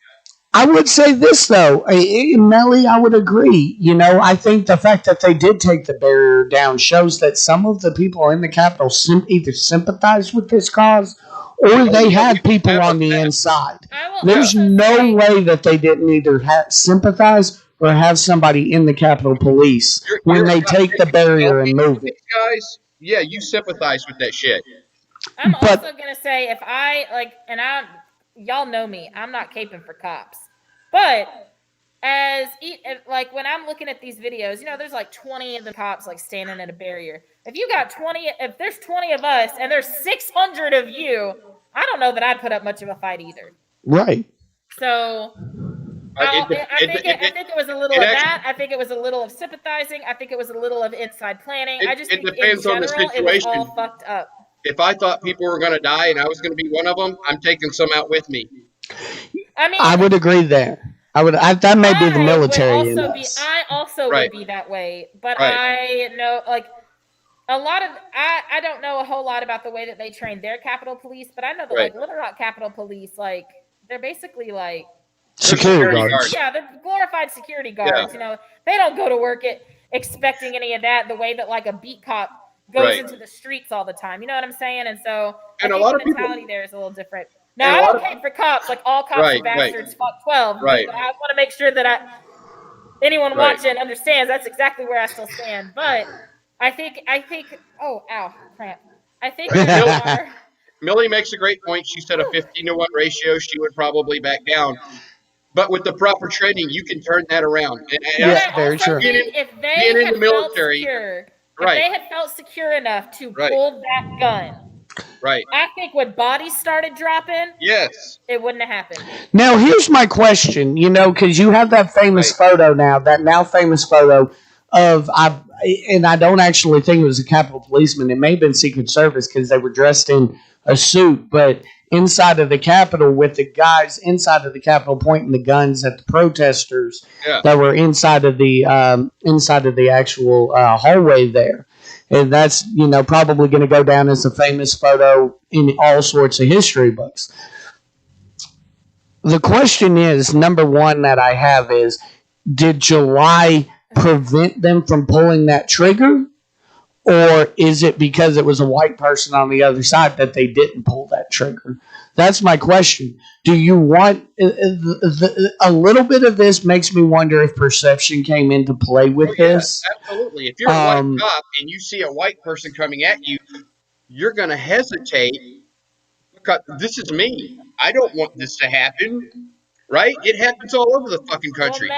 [SPEAKER 2] I would say this, though. Melly, I would agree. I think the fact that they did take the barrier down shows that some of the people in the Capitol either sympathized with this cause or they had people on the inside. There's no way that they didn't either sympathize or have somebody in the Capitol Police when they take the barrier and move it.
[SPEAKER 1] Guys, yeah, you sympathize with that shit.
[SPEAKER 3] I'm also going to say, if I, y'all know me, I'm not caping for cops. But when I'm looking at these videos, there's like 20 of the cops like standing at a barrier. If there's 20 of us and there's 600 of you, I don't know that I'd put up much of a fight either.
[SPEAKER 2] Right.
[SPEAKER 3] So I think it was a little of that. I think it was a little of sympathizing. I think it was a little of inside planning. I just think in general, it was all fucked up.
[SPEAKER 1] If I thought people were going to die and I was going to be one of them, I'm taking some out with me.
[SPEAKER 3] I mean,
[SPEAKER 2] I would agree there. That may be the military in us.
[SPEAKER 3] I also
[SPEAKER 1] Right.
[SPEAKER 3] would be that way, but
[SPEAKER 1] Right.
[SPEAKER 3] I know, like, a lot of I don't know a whole lot about the way that they train their Capitol Police, but I know that
[SPEAKER 1] Right.
[SPEAKER 3] like Little Rock Capitol Police, like, they're basically like
[SPEAKER 2] Security guards.
[SPEAKER 3] Yeah, they're glorified security guards. You know, they don't go to work expecting any of that the way that like a beat cop goes
[SPEAKER 1] Right.
[SPEAKER 3] into the streets all the time. You know what I'm saying? And so
[SPEAKER 1] And
[SPEAKER 3] I
[SPEAKER 1] a
[SPEAKER 3] think
[SPEAKER 1] lot
[SPEAKER 3] the
[SPEAKER 1] of people-
[SPEAKER 3] mentality there is a little different. Now,
[SPEAKER 1] and
[SPEAKER 3] I
[SPEAKER 1] a lot
[SPEAKER 3] don't
[SPEAKER 1] of-
[SPEAKER 3] hate for cops. Like, all cops
[SPEAKER 1] Right,
[SPEAKER 3] are bastards.
[SPEAKER 1] right.
[SPEAKER 3] Fuck 12.
[SPEAKER 1] Right.
[SPEAKER 3] I want to make sure that anyone
[SPEAKER 1] Right.
[SPEAKER 3] watching understands that's exactly where I still stand. But I think. Oh, ow, cramp. I think there are.
[SPEAKER 1] Millie makes a great point. She said a 15-to-1 ratio, she would probably back down. But with the proper training, you can turn that around. And
[SPEAKER 2] Yeah, very true.
[SPEAKER 3] If they
[SPEAKER 1] being in
[SPEAKER 3] had
[SPEAKER 1] the military,
[SPEAKER 3] felt secure,
[SPEAKER 1] right.
[SPEAKER 3] if they had felt secure enough to
[SPEAKER 1] Right.
[SPEAKER 3] pull that gun,
[SPEAKER 1] Right.
[SPEAKER 3] I think when bodies started dropping,
[SPEAKER 1] Yes.
[SPEAKER 3] it wouldn't have happened.
[SPEAKER 2] Now, here's my question, because you have that famous photo now, that now famous photo of, and I don't actually think it was a Capitol policeman. It may have been Secret Service because they were dressed in a suit, but inside of the Capitol with the guys inside of the Capitol pointing the guns at the protesters that were inside of the actual hallway there. And that's, probably going to go down as a famous photo in all sorts of history books. The question is, number one that I have is, did July prevent them from pulling that trigger? Or is it because it was a white person on the other side that they didn't pull that trigger? That's my question. Do you want a little bit of this makes me wonder if perception came into play with this?
[SPEAKER 1] Absolutely. If you're a white cop and you see a white person coming at you, you're going to hesitate because this is me. I don't want this to happen. Right? It happens all over the fucking country.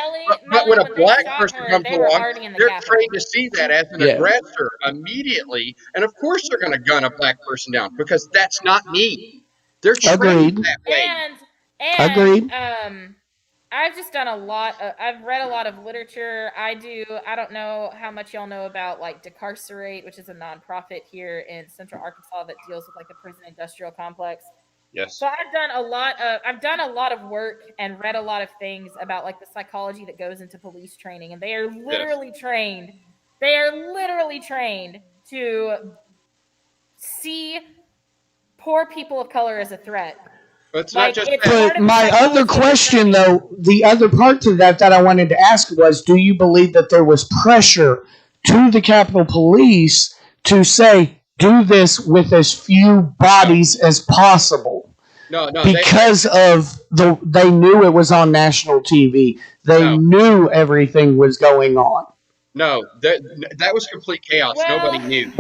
[SPEAKER 1] But when a black person comes along, they're trained to see that as an aggressor immediately. And of course they're going to gun a black person down because that's not me. They're trained that way.
[SPEAKER 3] And
[SPEAKER 2] Agreed.
[SPEAKER 3] I've just done I've read a lot of literature. I don't know how much y'all know about like Decarcerate, which is a nonprofit here in Central Arkansas that deals with like the prison industrial complex.
[SPEAKER 1] Yes.
[SPEAKER 3] So I've done a lot of work and read a lot of things about like the psychology that goes into police training, and they are literally trained. They are literally trained to see poor people of color as a threat.
[SPEAKER 1] But not just
[SPEAKER 2] but my other question, though, the other part to that I wanted to ask was, do you believe that there was pressure to the Capitol Police to say, do this with as few bodies as possible?
[SPEAKER 1] No.
[SPEAKER 2] Because they knew it was on national TV. They knew everything was going on.
[SPEAKER 1] No, that was complete chaos. Nobody knew.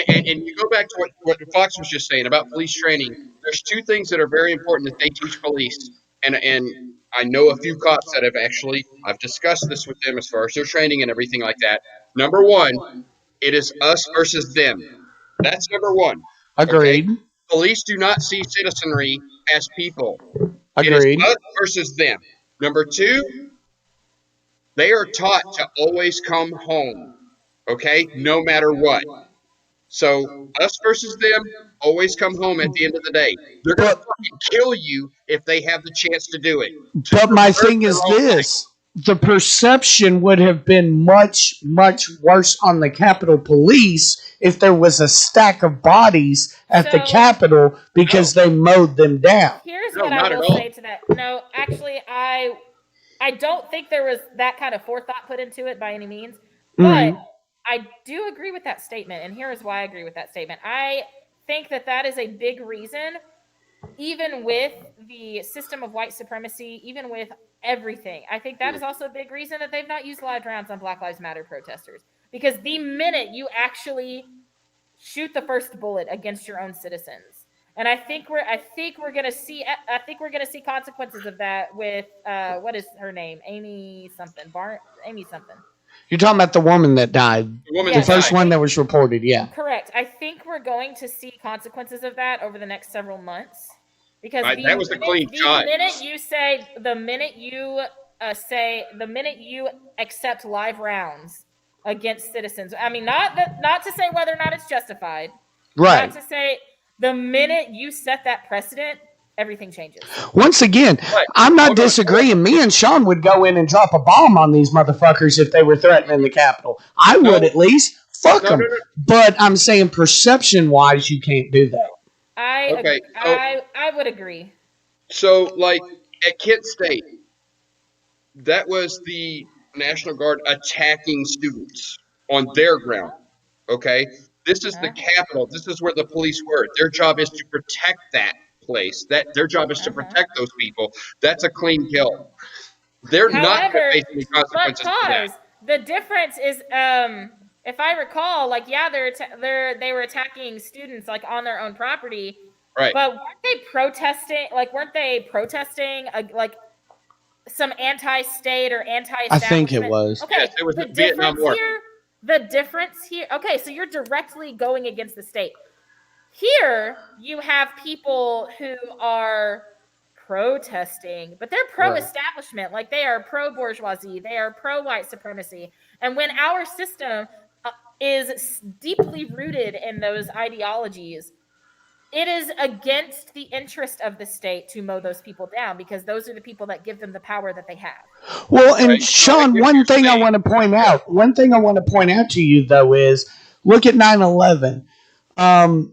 [SPEAKER 1] And you go back to what Fox was just saying about police training. There's two things that are very important that they teach police. And I know a few cops that I've discussed this with them as far as their training and everything like that. Number one, it is us versus them. That's number one.
[SPEAKER 2] Agreed.
[SPEAKER 1] Okay? Police do not see citizenry as people.
[SPEAKER 2] Agreed.
[SPEAKER 1] It is us versus them. Number two, they are taught to always come home. Okay? No matter what. So, us versus them, always come home at the end of the day. They're going to fucking kill you if they have the chance to do it.
[SPEAKER 2] But my thing is this. The perception would have been much, much worse on the Capitol Police if there was a stack of bodies at the Capitol because they mowed them down.
[SPEAKER 3] Here's what I will say to that. No, actually, I don't think there was that kind of forethought put into it by any means. But I do agree with that statement, and here is why I agree with that statement. I think that is a big reason, even with the system of white supremacy, even with everything. I think that is also a big reason that they've not used live rounds on Black Lives Matter protesters. Because the minute you actually shoot the first bullet against your own citizens, and I think we're gonna see consequences of that with what is her name? Amy something.
[SPEAKER 2] You're talking about the woman that died. The first one that was reported, yeah.
[SPEAKER 3] Correct. I think we're going to see consequences of that over the next several months. Because
[SPEAKER 1] that was a clean shot.
[SPEAKER 3] The minute you accept live rounds against citizens. I mean, not to say whether or not it's justified.
[SPEAKER 2] Right.
[SPEAKER 3] Not to say The minute you set that precedent, everything changes.
[SPEAKER 2] Once again, I'm not disagreeing. Me and Sean would go in and drop a bomb on these motherfuckers if they were threatening the Capitol. I would at least. Fuck them. No. But I'm saying perception-wise, you can't do that.
[SPEAKER 3] I would agree.
[SPEAKER 1] So, like, at Kent State, that was the National Guard attacking students on their ground, okay? This is the Capitol. This is where the police were. Their job is to protect that place. Their job is to protect those people. That's a clean kill. They're not facing any consequences for that.
[SPEAKER 3] The difference is, if I recall, like, yeah, they were attacking students, like, on their own property.
[SPEAKER 1] Right.
[SPEAKER 3] But weren't they protesting? Like, like, some anti-state or anti-establishment?
[SPEAKER 2] I think it was.
[SPEAKER 3] Okay.
[SPEAKER 1] Yes, it was the Vietnam War.
[SPEAKER 3] The difference here. Okay, so you're directly going against the state. Here, you have people who are protesting, but they're pro-establishment. Like, they are pro-bourgeoisie. They are pro-white supremacy. And when our system is deeply rooted in those ideologies, it is against the interest of the state to mow those people down, because those are the people that give them the power that they have.
[SPEAKER 2] Well, and Sean, one thing I want to point out to you, though, is look at 9/11.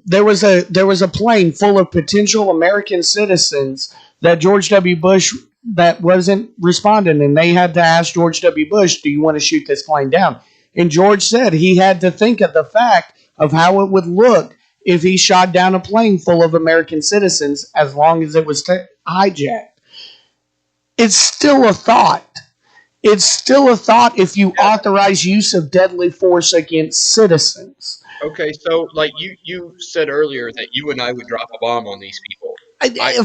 [SPEAKER 2] There was a plane full of potential American citizens that George W. Bush that wasn't responding, and they had to ask George W. Bush, "Do you want to shoot this plane down?" And George said he had to think of the fact of how it would look if he shot down a plane full of American citizens, as long as it was hijacked. It's still a thought. It's still a thought if you authorize use of deadly force against citizens.
[SPEAKER 1] Okay, so like you said earlier that you and I would drop a bomb on these people.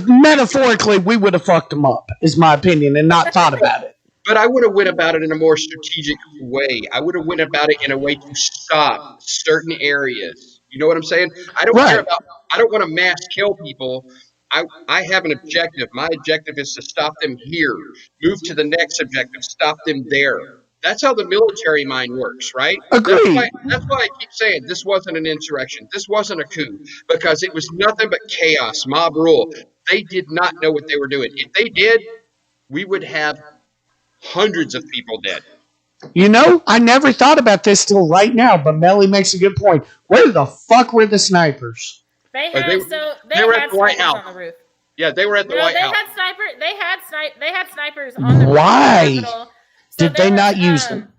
[SPEAKER 2] Metaphorically, we would have fucked them up, is my opinion, and not thought about it.
[SPEAKER 1] But I would have went about it in a more strategic way. I would have went about it in a way to stop certain areas. You know what I'm saying? I don't want to mass kill people. I have an objective. My objective is to stop them here. Move to the next objective. Stop them there. That's how the military mind works, right?
[SPEAKER 2] Agreed.
[SPEAKER 1] That's why I keep saying this wasn't an insurrection. This wasn't a coup, because it was nothing but chaos, mob rule. They did not know what they were doing. If they did, we would have hundreds of people dead.
[SPEAKER 2] You know, I never thought about this till right now, but Melly makes a good point. Where the fuck were the snipers?
[SPEAKER 1] They were at the White House.
[SPEAKER 3] On the roof.
[SPEAKER 1] Yeah, they were at the White House.
[SPEAKER 3] They had snipers on the roof.
[SPEAKER 2] Why did they not use them?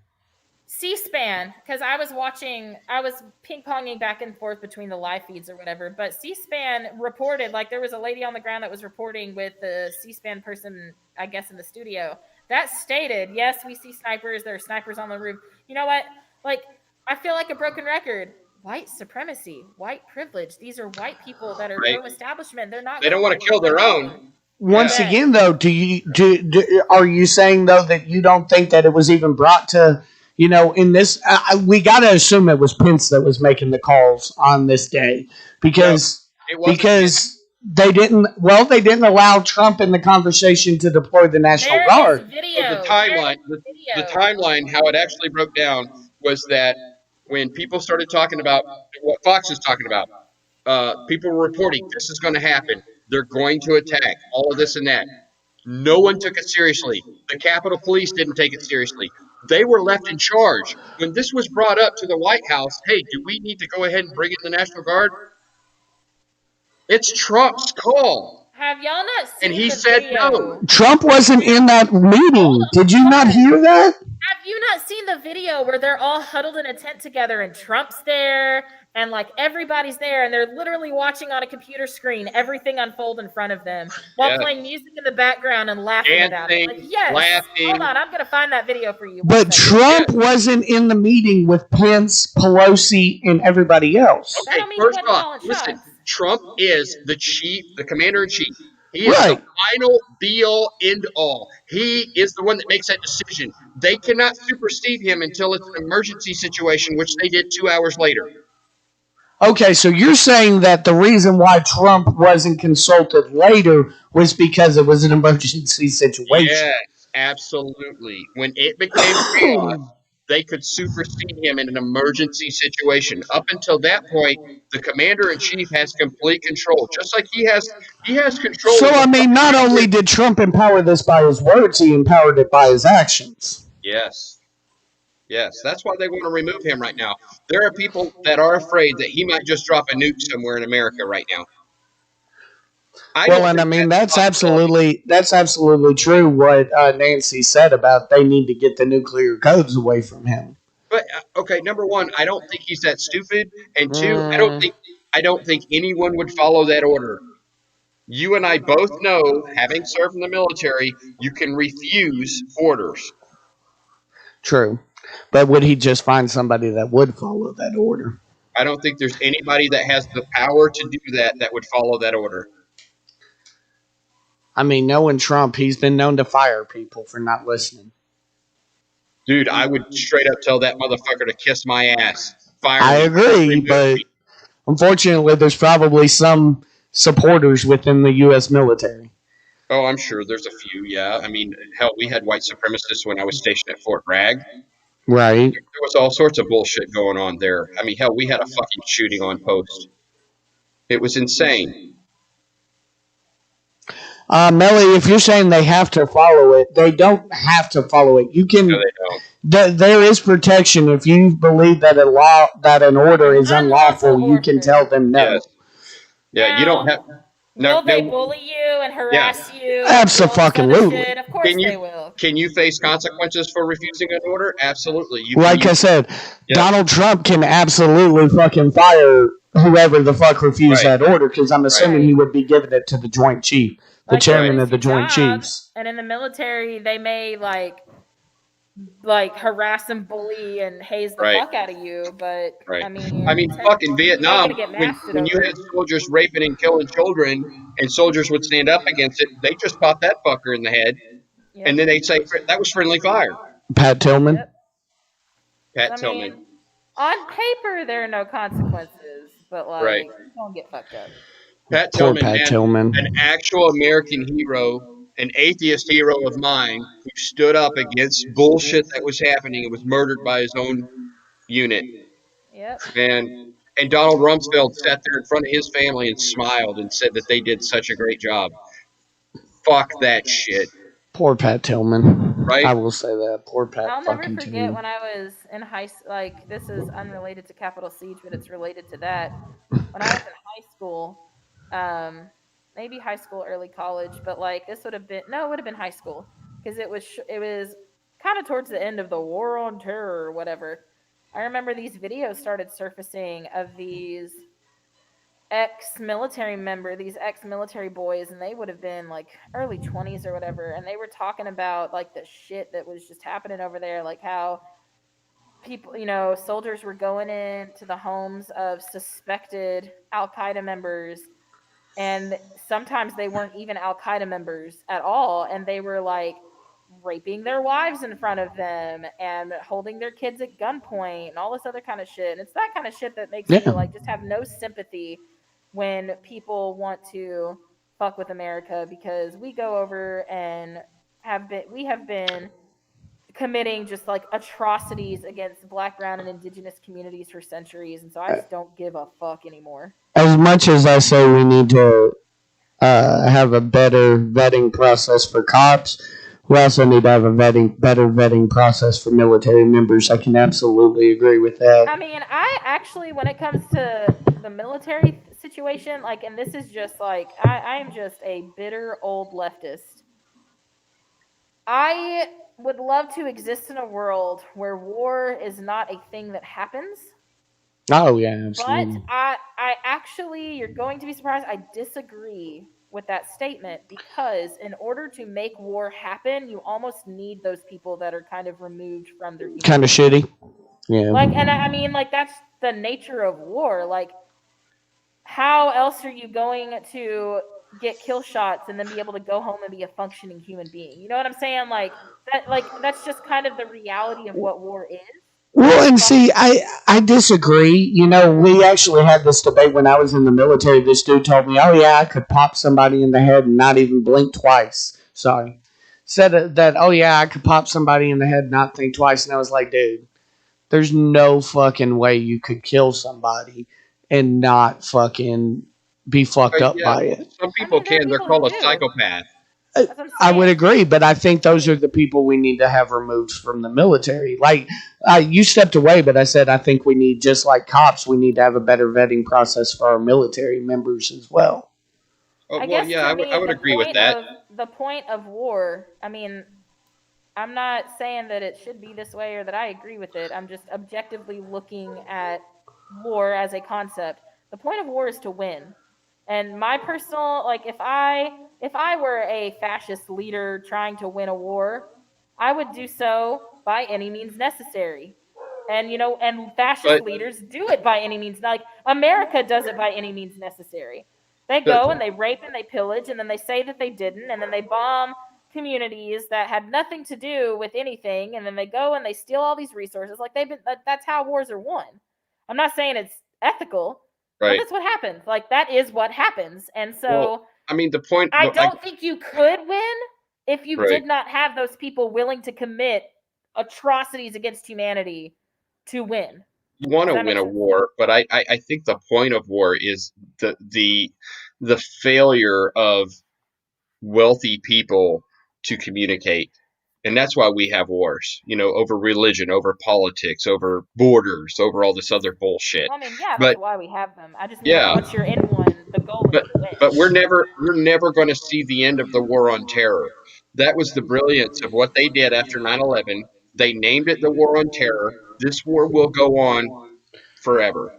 [SPEAKER 3] C-SPAN, because I was ping-ponging back and forth between the live feeds or whatever, but C-SPAN reported, like, there was a lady on the ground that was reporting with the C-SPAN person, I guess, in the studio, that stated, yes, we see snipers, there are snipers on the roof. You know what? Like, I feel like a broken record. White supremacy, white privilege. These are white people that are pro-establishment.
[SPEAKER 1] They don't want to kill their own.
[SPEAKER 2] Once again, though, are you saying, though, that you don't think that it was even brought to, you know, in this, we got to assume it was Pence that was making the calls on this day, because they didn't allow Trump in the conversation to deploy the National Guard.
[SPEAKER 1] The timeline, how it actually broke down was that when people started talking about what Fox is talking about, people were reporting this is going to happen. They're going to attack, all of this and that. No one took it seriously. The Capitol Police didn't take it seriously. They were left in charge. When this was brought up to the White House, hey, do we need to go ahead and bring in the National Guard? It's Trump's call.
[SPEAKER 3] Have y'all not seen
[SPEAKER 1] And he said no.
[SPEAKER 2] Trump wasn't in that meeting. Did you not hear that?
[SPEAKER 3] Have you not seen the video where they're all huddled in a tent together and Trump's there and like everybody's there and they're literally watching on a computer screen everything unfold in front of them while playing music in the background and laughing about it? Like, yes.
[SPEAKER 1] Laughing.
[SPEAKER 3] Hold on, I'm going to find that video for you.
[SPEAKER 2] But Trump wasn't in the meeting with Pence, Pelosi, and everybody else.
[SPEAKER 1] Okay, first off, listen, Trump is the commander-in-chief. He is the final be-all, end-all. He is the one that makes that decision. They cannot supersede him until it's an emergency situation, which they did 2 hours later.
[SPEAKER 2] Okay, so you're saying that the reason why Trump wasn't consulted later was because it was an emergency situation.
[SPEAKER 1] Yes, absolutely. When it became chaos, they could supersede him in an emergency situation. Up until that point, the commander in chief has complete control, just like he has control
[SPEAKER 2] So,
[SPEAKER 1] of the
[SPEAKER 2] I mean,
[SPEAKER 1] fucking
[SPEAKER 2] not only
[SPEAKER 1] nuclear.
[SPEAKER 2] did Trump empower this by his words, he empowered it by his actions.
[SPEAKER 1] Yes. Yes, that's why they want to remove him right now. There are people that are afraid that he might just drop a nuke somewhere in America right now. I
[SPEAKER 2] Well,
[SPEAKER 1] don't
[SPEAKER 2] and I
[SPEAKER 1] think
[SPEAKER 2] mean
[SPEAKER 1] that's a possibility.
[SPEAKER 2] that's absolutely true. What Nancy said about they need to get the nuclear codes away from him.
[SPEAKER 1] But okay, number one, I don't think he's that stupid, and two,
[SPEAKER 2] Mm,
[SPEAKER 1] I don't think anyone would follow that order. You and I both know, having served in the military, you can refuse orders.
[SPEAKER 2] true, but would he just find somebody that would follow that order?
[SPEAKER 1] I don't think there's anybody that has the power to do that would follow that order.
[SPEAKER 2] I mean, knowing Trump, he's been known to fire people for not listening.
[SPEAKER 1] Dude, I would straight up tell that motherfucker to kiss my ass. Fire
[SPEAKER 2] I
[SPEAKER 1] me.
[SPEAKER 2] agree,
[SPEAKER 1] Remove
[SPEAKER 2] but
[SPEAKER 1] me.
[SPEAKER 2] unfortunately, there's probably some supporters within the U.S. military.
[SPEAKER 1] Oh, I'm sure there's a few, yeah. I mean, hell, we had white supremacists when I was stationed at Fort Bragg.
[SPEAKER 2] Right.
[SPEAKER 1] There was all sorts of bullshit going on there. I mean, hell, we had a fucking shooting on post. It was insane.
[SPEAKER 2] Melly, if you're saying they have to follow it, they don't have to follow it. You can.
[SPEAKER 1] No, they don't.
[SPEAKER 2] There is protection if you believe that an order
[SPEAKER 3] An
[SPEAKER 2] is
[SPEAKER 3] unlawful
[SPEAKER 2] unlawful. You can tell
[SPEAKER 3] order.
[SPEAKER 2] them no.
[SPEAKER 1] Yes. Yeah, you don't have. No,
[SPEAKER 3] Will they
[SPEAKER 1] no.
[SPEAKER 3] bully you and
[SPEAKER 1] Yeah.
[SPEAKER 3] harass you and do all this other
[SPEAKER 2] Abso-fucking-lutely.
[SPEAKER 3] shit? Of course
[SPEAKER 1] Can you
[SPEAKER 3] they will.
[SPEAKER 1] can you face consequences for refusing an order? Absolutely. You
[SPEAKER 2] Like
[SPEAKER 1] can
[SPEAKER 2] I said,
[SPEAKER 1] yeah.
[SPEAKER 2] Donald Trump can absolutely fucking fire whoever the fuck refused
[SPEAKER 1] Right.
[SPEAKER 2] that order because I'm assuming
[SPEAKER 3] Right.
[SPEAKER 2] he would be giving it to the Joint Chief, the
[SPEAKER 3] Like,
[SPEAKER 2] chairman
[SPEAKER 3] you
[SPEAKER 2] of the
[SPEAKER 3] lose your
[SPEAKER 2] Joint
[SPEAKER 3] job,
[SPEAKER 2] Chiefs.
[SPEAKER 3] and in the military, they may like harass and bully and haze the
[SPEAKER 1] Right.
[SPEAKER 3] fuck out of you. But
[SPEAKER 1] Right.
[SPEAKER 3] I mean,
[SPEAKER 1] I mean, fucking
[SPEAKER 3] you ain't
[SPEAKER 1] Vietnam,
[SPEAKER 3] gonna get
[SPEAKER 1] when
[SPEAKER 3] masted
[SPEAKER 1] when you
[SPEAKER 3] over
[SPEAKER 1] had
[SPEAKER 3] it.
[SPEAKER 1] soldiers raping and killing children, and soldiers would stand up against it, they just popped that fucker in the head,
[SPEAKER 3] Yep.
[SPEAKER 1] and then they'd say that was friendly fire.
[SPEAKER 2] Pat Tillman.
[SPEAKER 3] Yep.
[SPEAKER 1] Pat
[SPEAKER 3] I
[SPEAKER 1] Tillman.
[SPEAKER 3] mean, on paper there are no consequences, but like
[SPEAKER 1] Right.
[SPEAKER 3] you don't get fucked up.
[SPEAKER 1] Pat
[SPEAKER 2] Poor
[SPEAKER 1] Tillman,
[SPEAKER 2] Pat
[SPEAKER 1] man,
[SPEAKER 2] Tillman.
[SPEAKER 1] an actual American hero, an atheist hero of mine who stood up against bullshit that was happening and was murdered by his own unit.
[SPEAKER 3] Yep.
[SPEAKER 1] Man, and Donald Rumsfeld sat there in front of his family and smiled and said that they did such a great job. Fuck that shit,
[SPEAKER 2] Poor Pat Tillman.
[SPEAKER 1] right?
[SPEAKER 2] I will say that. Poor Pat
[SPEAKER 3] I'll never
[SPEAKER 2] fucking
[SPEAKER 3] forget
[SPEAKER 2] Tillman.
[SPEAKER 3] when I was in high school. Like, this is unrelated to Capitol Siege, but it's related to that. When I was in high school, maybe high school, early college, but like this would have been it would have been high school because it was kind of towards the end of the War on Terror or whatever. I remember these videos started surfacing of these these ex-military boys, and they would have been like early 20s or whatever, and they were talking about like the shit that was just happening over there, like how people, soldiers were going into the homes of suspected Al-Qaeda members, and sometimes they weren't even Al-Qaeda members at all, and they were like raping their wives in front of them and holding their kids at gunpoint and all this other kind of shit. And it's that kind of shit that makes me like just have no sympathy when people want to fuck with America, because we go over and we have been committing just like atrocities against Black, brown, and indigenous communities for centuries, and so I just don't give a fuck anymore.
[SPEAKER 2] As much as I say we need to have a better vetting process for cops, we also need to have a better vetting process for military members. I can absolutely agree with that.
[SPEAKER 3] I mean, I actually, when it comes to the military situation, like, and this is just like, I am just a bitter old leftist. I would love to exist in a world where war is not a thing that happens.
[SPEAKER 2] Oh, yeah, absolutely.
[SPEAKER 3] But I actually, you're going to be surprised, I disagree with that statement, because in order to make war happen, you almost need those people that are kind of removed from their
[SPEAKER 2] kind of shitty. Yeah.
[SPEAKER 3] Like, and I mean, like, that's the nature of war. Like, how else are you going to get kill shots and then be able to go home and be a functioning human being? You know what I'm saying? Like that's just kind of the reality of what war is.
[SPEAKER 2] Well, and see, I disagree. We actually had this debate when I was in the military. This dude told me, oh, yeah, I could pop somebody in the head and not even blink twice. Sorry. Said that, oh, yeah, I could pop somebody in the head and not think twice. And I was like, dude, There's no fucking way you could kill somebody and not fucking be fucked up
[SPEAKER 1] Yeah,
[SPEAKER 2] by it.
[SPEAKER 1] some
[SPEAKER 3] I
[SPEAKER 1] people
[SPEAKER 3] mean, there are
[SPEAKER 1] can. They're
[SPEAKER 3] people who
[SPEAKER 1] called a
[SPEAKER 3] do.
[SPEAKER 1] psychopath.
[SPEAKER 3] That's what I'm
[SPEAKER 2] I would
[SPEAKER 3] saying.
[SPEAKER 2] agree, but I think those are the people we need to have removed from the military. Like, you stepped away, but I said I think we need, just like cops, we need to have a better vetting process for our military members as well.
[SPEAKER 1] Oh,
[SPEAKER 3] I
[SPEAKER 1] well,
[SPEAKER 3] guess
[SPEAKER 1] yeah,
[SPEAKER 3] to
[SPEAKER 1] I
[SPEAKER 3] me
[SPEAKER 1] would agree with that.
[SPEAKER 3] the point of war, I mean, I'm not saying that it should be this way or that I agree with it. I'm just objectively looking at war as a concept. The point of war is to win. And my personal, like, if I were a fascist leader trying to win a war, I would do so by any means necessary. And and fascist
[SPEAKER 1] But
[SPEAKER 3] leaders do it by any means. Like, America does it by any means necessary. They
[SPEAKER 1] the,
[SPEAKER 3] go and they rape and they pillage, and then they say that they didn't, and then they bomb communities that had nothing to do with anything, and then they go and they steal all these resources. Like, that's how wars are won. I'm not saying it's ethical, but
[SPEAKER 1] right.
[SPEAKER 3] that's what happens. Like, that is what happens. And
[SPEAKER 1] Well,
[SPEAKER 3] so
[SPEAKER 1] I mean, the point.
[SPEAKER 3] I don't think you could win if you
[SPEAKER 1] Right.
[SPEAKER 3] did not have those people willing to commit atrocities against humanity to win.
[SPEAKER 1] You want
[SPEAKER 3] Does
[SPEAKER 1] to
[SPEAKER 3] that
[SPEAKER 1] win
[SPEAKER 3] make
[SPEAKER 1] a
[SPEAKER 3] sense?
[SPEAKER 1] war, but I think the point of war is the failure of wealthy people to communicate. And that's why we have wars, over religion, over politics, over borders, over all this other bullshit.
[SPEAKER 3] Well, I mean, yeah, that's
[SPEAKER 1] But
[SPEAKER 3] why we have them. I just mean, like,
[SPEAKER 1] yeah,
[SPEAKER 3] once you're in one, the goal is
[SPEAKER 1] but
[SPEAKER 3] to win.
[SPEAKER 1] but we're never going to see the end of the war on terror. That was the brilliance of what they did after 9/11. They named it the war on terror. This war will go on forever.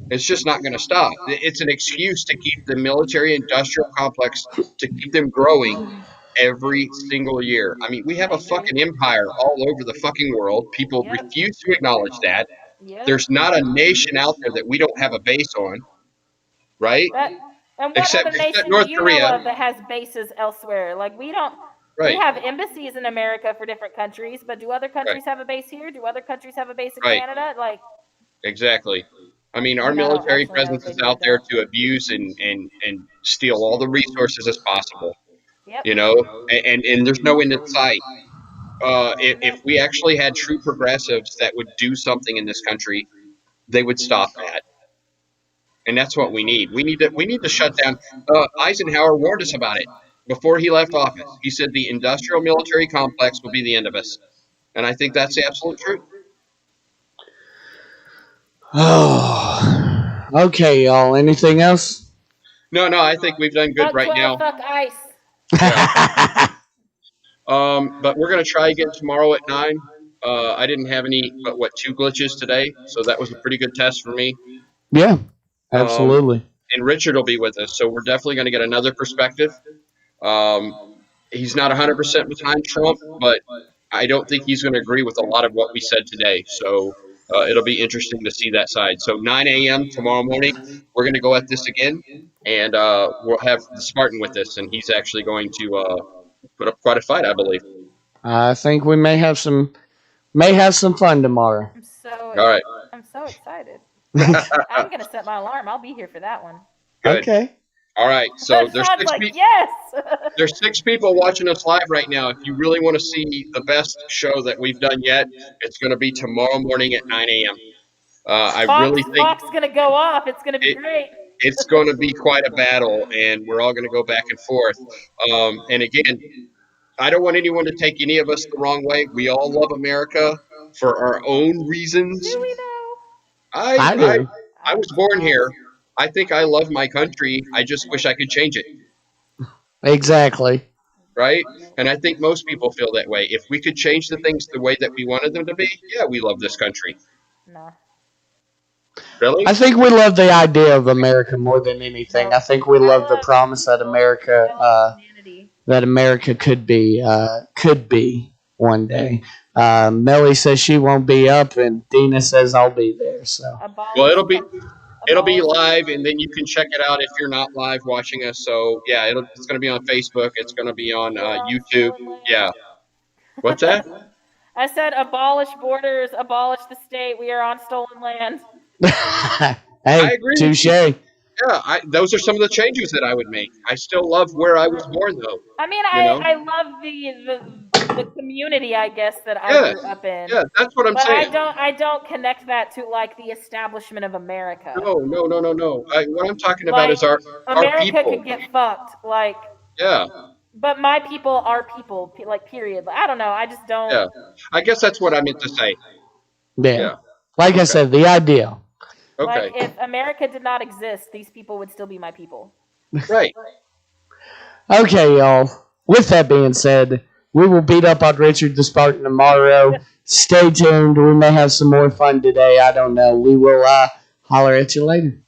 [SPEAKER 1] It's just not going to stop. It's an excuse to keep the military industrial complex, to keep them growing every single year. I mean, we have
[SPEAKER 3] I
[SPEAKER 1] a
[SPEAKER 3] agree.
[SPEAKER 1] fucking empire all over the fucking world. People
[SPEAKER 3] Yep.
[SPEAKER 1] refuse to acknowledge that.
[SPEAKER 3] Yep.
[SPEAKER 1] There's not a nation out there that we don't have a base on, right?
[SPEAKER 3] That and what
[SPEAKER 1] Except
[SPEAKER 3] other
[SPEAKER 1] except
[SPEAKER 3] nation do
[SPEAKER 1] North
[SPEAKER 3] you know
[SPEAKER 1] Korea,
[SPEAKER 3] of that has bases elsewhere? Like, we don't. We
[SPEAKER 1] right?
[SPEAKER 3] have embassies in America for different countries, but do other
[SPEAKER 1] Right,
[SPEAKER 3] countries have a base here? Do other countries have a base in
[SPEAKER 1] right,
[SPEAKER 3] Canada? Like,
[SPEAKER 1] exactly. I mean,
[SPEAKER 3] I
[SPEAKER 1] our
[SPEAKER 3] mean, I don't
[SPEAKER 1] military
[SPEAKER 3] actually know if
[SPEAKER 1] presence
[SPEAKER 3] they
[SPEAKER 1] is
[SPEAKER 3] do or
[SPEAKER 1] out there
[SPEAKER 3] don't.
[SPEAKER 1] to abuse and steal all the resources as possible,
[SPEAKER 3] Yep.
[SPEAKER 1] and there's no end in sight. If
[SPEAKER 3] Nope.
[SPEAKER 1] we actually had true progressives that would do something in this country, they would stop that, and that's what we need. We need to shut down. Eisenhower warned us about it before he left office. He said the industrial military complex will be the end of us, and I think that's the absolute truth.
[SPEAKER 2] Oh, okay, y'all. Anything else?
[SPEAKER 1] No, no, I think we've done good
[SPEAKER 3] Fuck
[SPEAKER 1] right
[SPEAKER 3] 12,
[SPEAKER 1] now.
[SPEAKER 3] fuck ice.
[SPEAKER 1] Yeah. But we're gonna try again tomorrow at 9. I didn't have any but two glitches today, so that was a pretty good test for me.
[SPEAKER 2] Yeah,
[SPEAKER 1] Um,
[SPEAKER 2] absolutely.
[SPEAKER 1] and Richard will be with us, so we're definitely going to get another perspective. Um, he's not 100% behind Trump, but I don't think he's going to agree with a lot of what we said today. So it'll be interesting to see that side. So 9 a.m. tomorrow morning, we're going to go at this again, and we'll have the Spartan with us, and he's actually going to put up quite a fight, I believe.
[SPEAKER 2] I think we may have some fun tomorrow.
[SPEAKER 1] All right.
[SPEAKER 3] I'm so excited. I'm gonna set my alarm. I'll be here for that one.
[SPEAKER 1] Good.
[SPEAKER 2] Okay.
[SPEAKER 1] All right. So
[SPEAKER 3] Sean's like, yes.
[SPEAKER 1] there's 6 people watching us live right now. If you really want to see the best show that we've done yet, it's going to be tomorrow morning at 9 a.m. I really think
[SPEAKER 3] Fox gonna go off. It's gonna be
[SPEAKER 1] it,
[SPEAKER 3] great.
[SPEAKER 1] it's going to be quite a battle, and we're all going to go back and forth. And again, I don't want anyone to take any of us the wrong way. We all love America for our own reasons.
[SPEAKER 3] Do we though?
[SPEAKER 2] I
[SPEAKER 1] I
[SPEAKER 2] do.
[SPEAKER 1] I was born here. I think I love my country. I just wish I could change it,
[SPEAKER 2] Exactly.
[SPEAKER 1] right? And I think most people feel that way. If we could change the things the way that we wanted them to be, yeah, we love this country.
[SPEAKER 3] No.
[SPEAKER 1] Really?
[SPEAKER 2] I think we love the idea of America more than anything. I think we love the promise that America could be one day. Melly says she won't be up, and Dina says I'll be there. So
[SPEAKER 1] Well, it'll be live, and then you can check it out if you're not live watching us. So yeah, it's going to be on Facebook. It's going to be on YouTube. Yeah. What's that?
[SPEAKER 3] I said abolish borders, abolish the state. We are on stolen land.
[SPEAKER 1] I
[SPEAKER 2] hey,
[SPEAKER 1] agree.
[SPEAKER 2] touche.
[SPEAKER 1] Yeah, those are some of the changes that I would make. I still love where I was born, though.
[SPEAKER 3] I mean,
[SPEAKER 1] You know?
[SPEAKER 3] I love the community, I guess, that I
[SPEAKER 1] Yes.
[SPEAKER 3] grew up in.
[SPEAKER 1] Yeah, that's what I'm
[SPEAKER 3] But
[SPEAKER 1] saying.
[SPEAKER 3] I don't connect that to like the establishment of America.
[SPEAKER 1] No. What I'm talking about
[SPEAKER 3] Like
[SPEAKER 1] is our
[SPEAKER 3] America
[SPEAKER 1] people.
[SPEAKER 3] could get fucked. Like,
[SPEAKER 1] Yeah.
[SPEAKER 3] but my people are people. Like, period. I don't know. I just don't.
[SPEAKER 1] Yeah. I guess that's what I meant to say.
[SPEAKER 2] Yeah.
[SPEAKER 1] Yeah.
[SPEAKER 2] Like I
[SPEAKER 1] Okay.
[SPEAKER 2] said, the idea.
[SPEAKER 3] Like,
[SPEAKER 1] Okay.
[SPEAKER 3] if America did not exist, these people would still be my people.
[SPEAKER 1] Right.
[SPEAKER 2] Okay, y'all. With that being said, we will beat up on Richard the Spartan tomorrow. Stay tuned. We may have some more fun today. I don't know. We will holler at you later.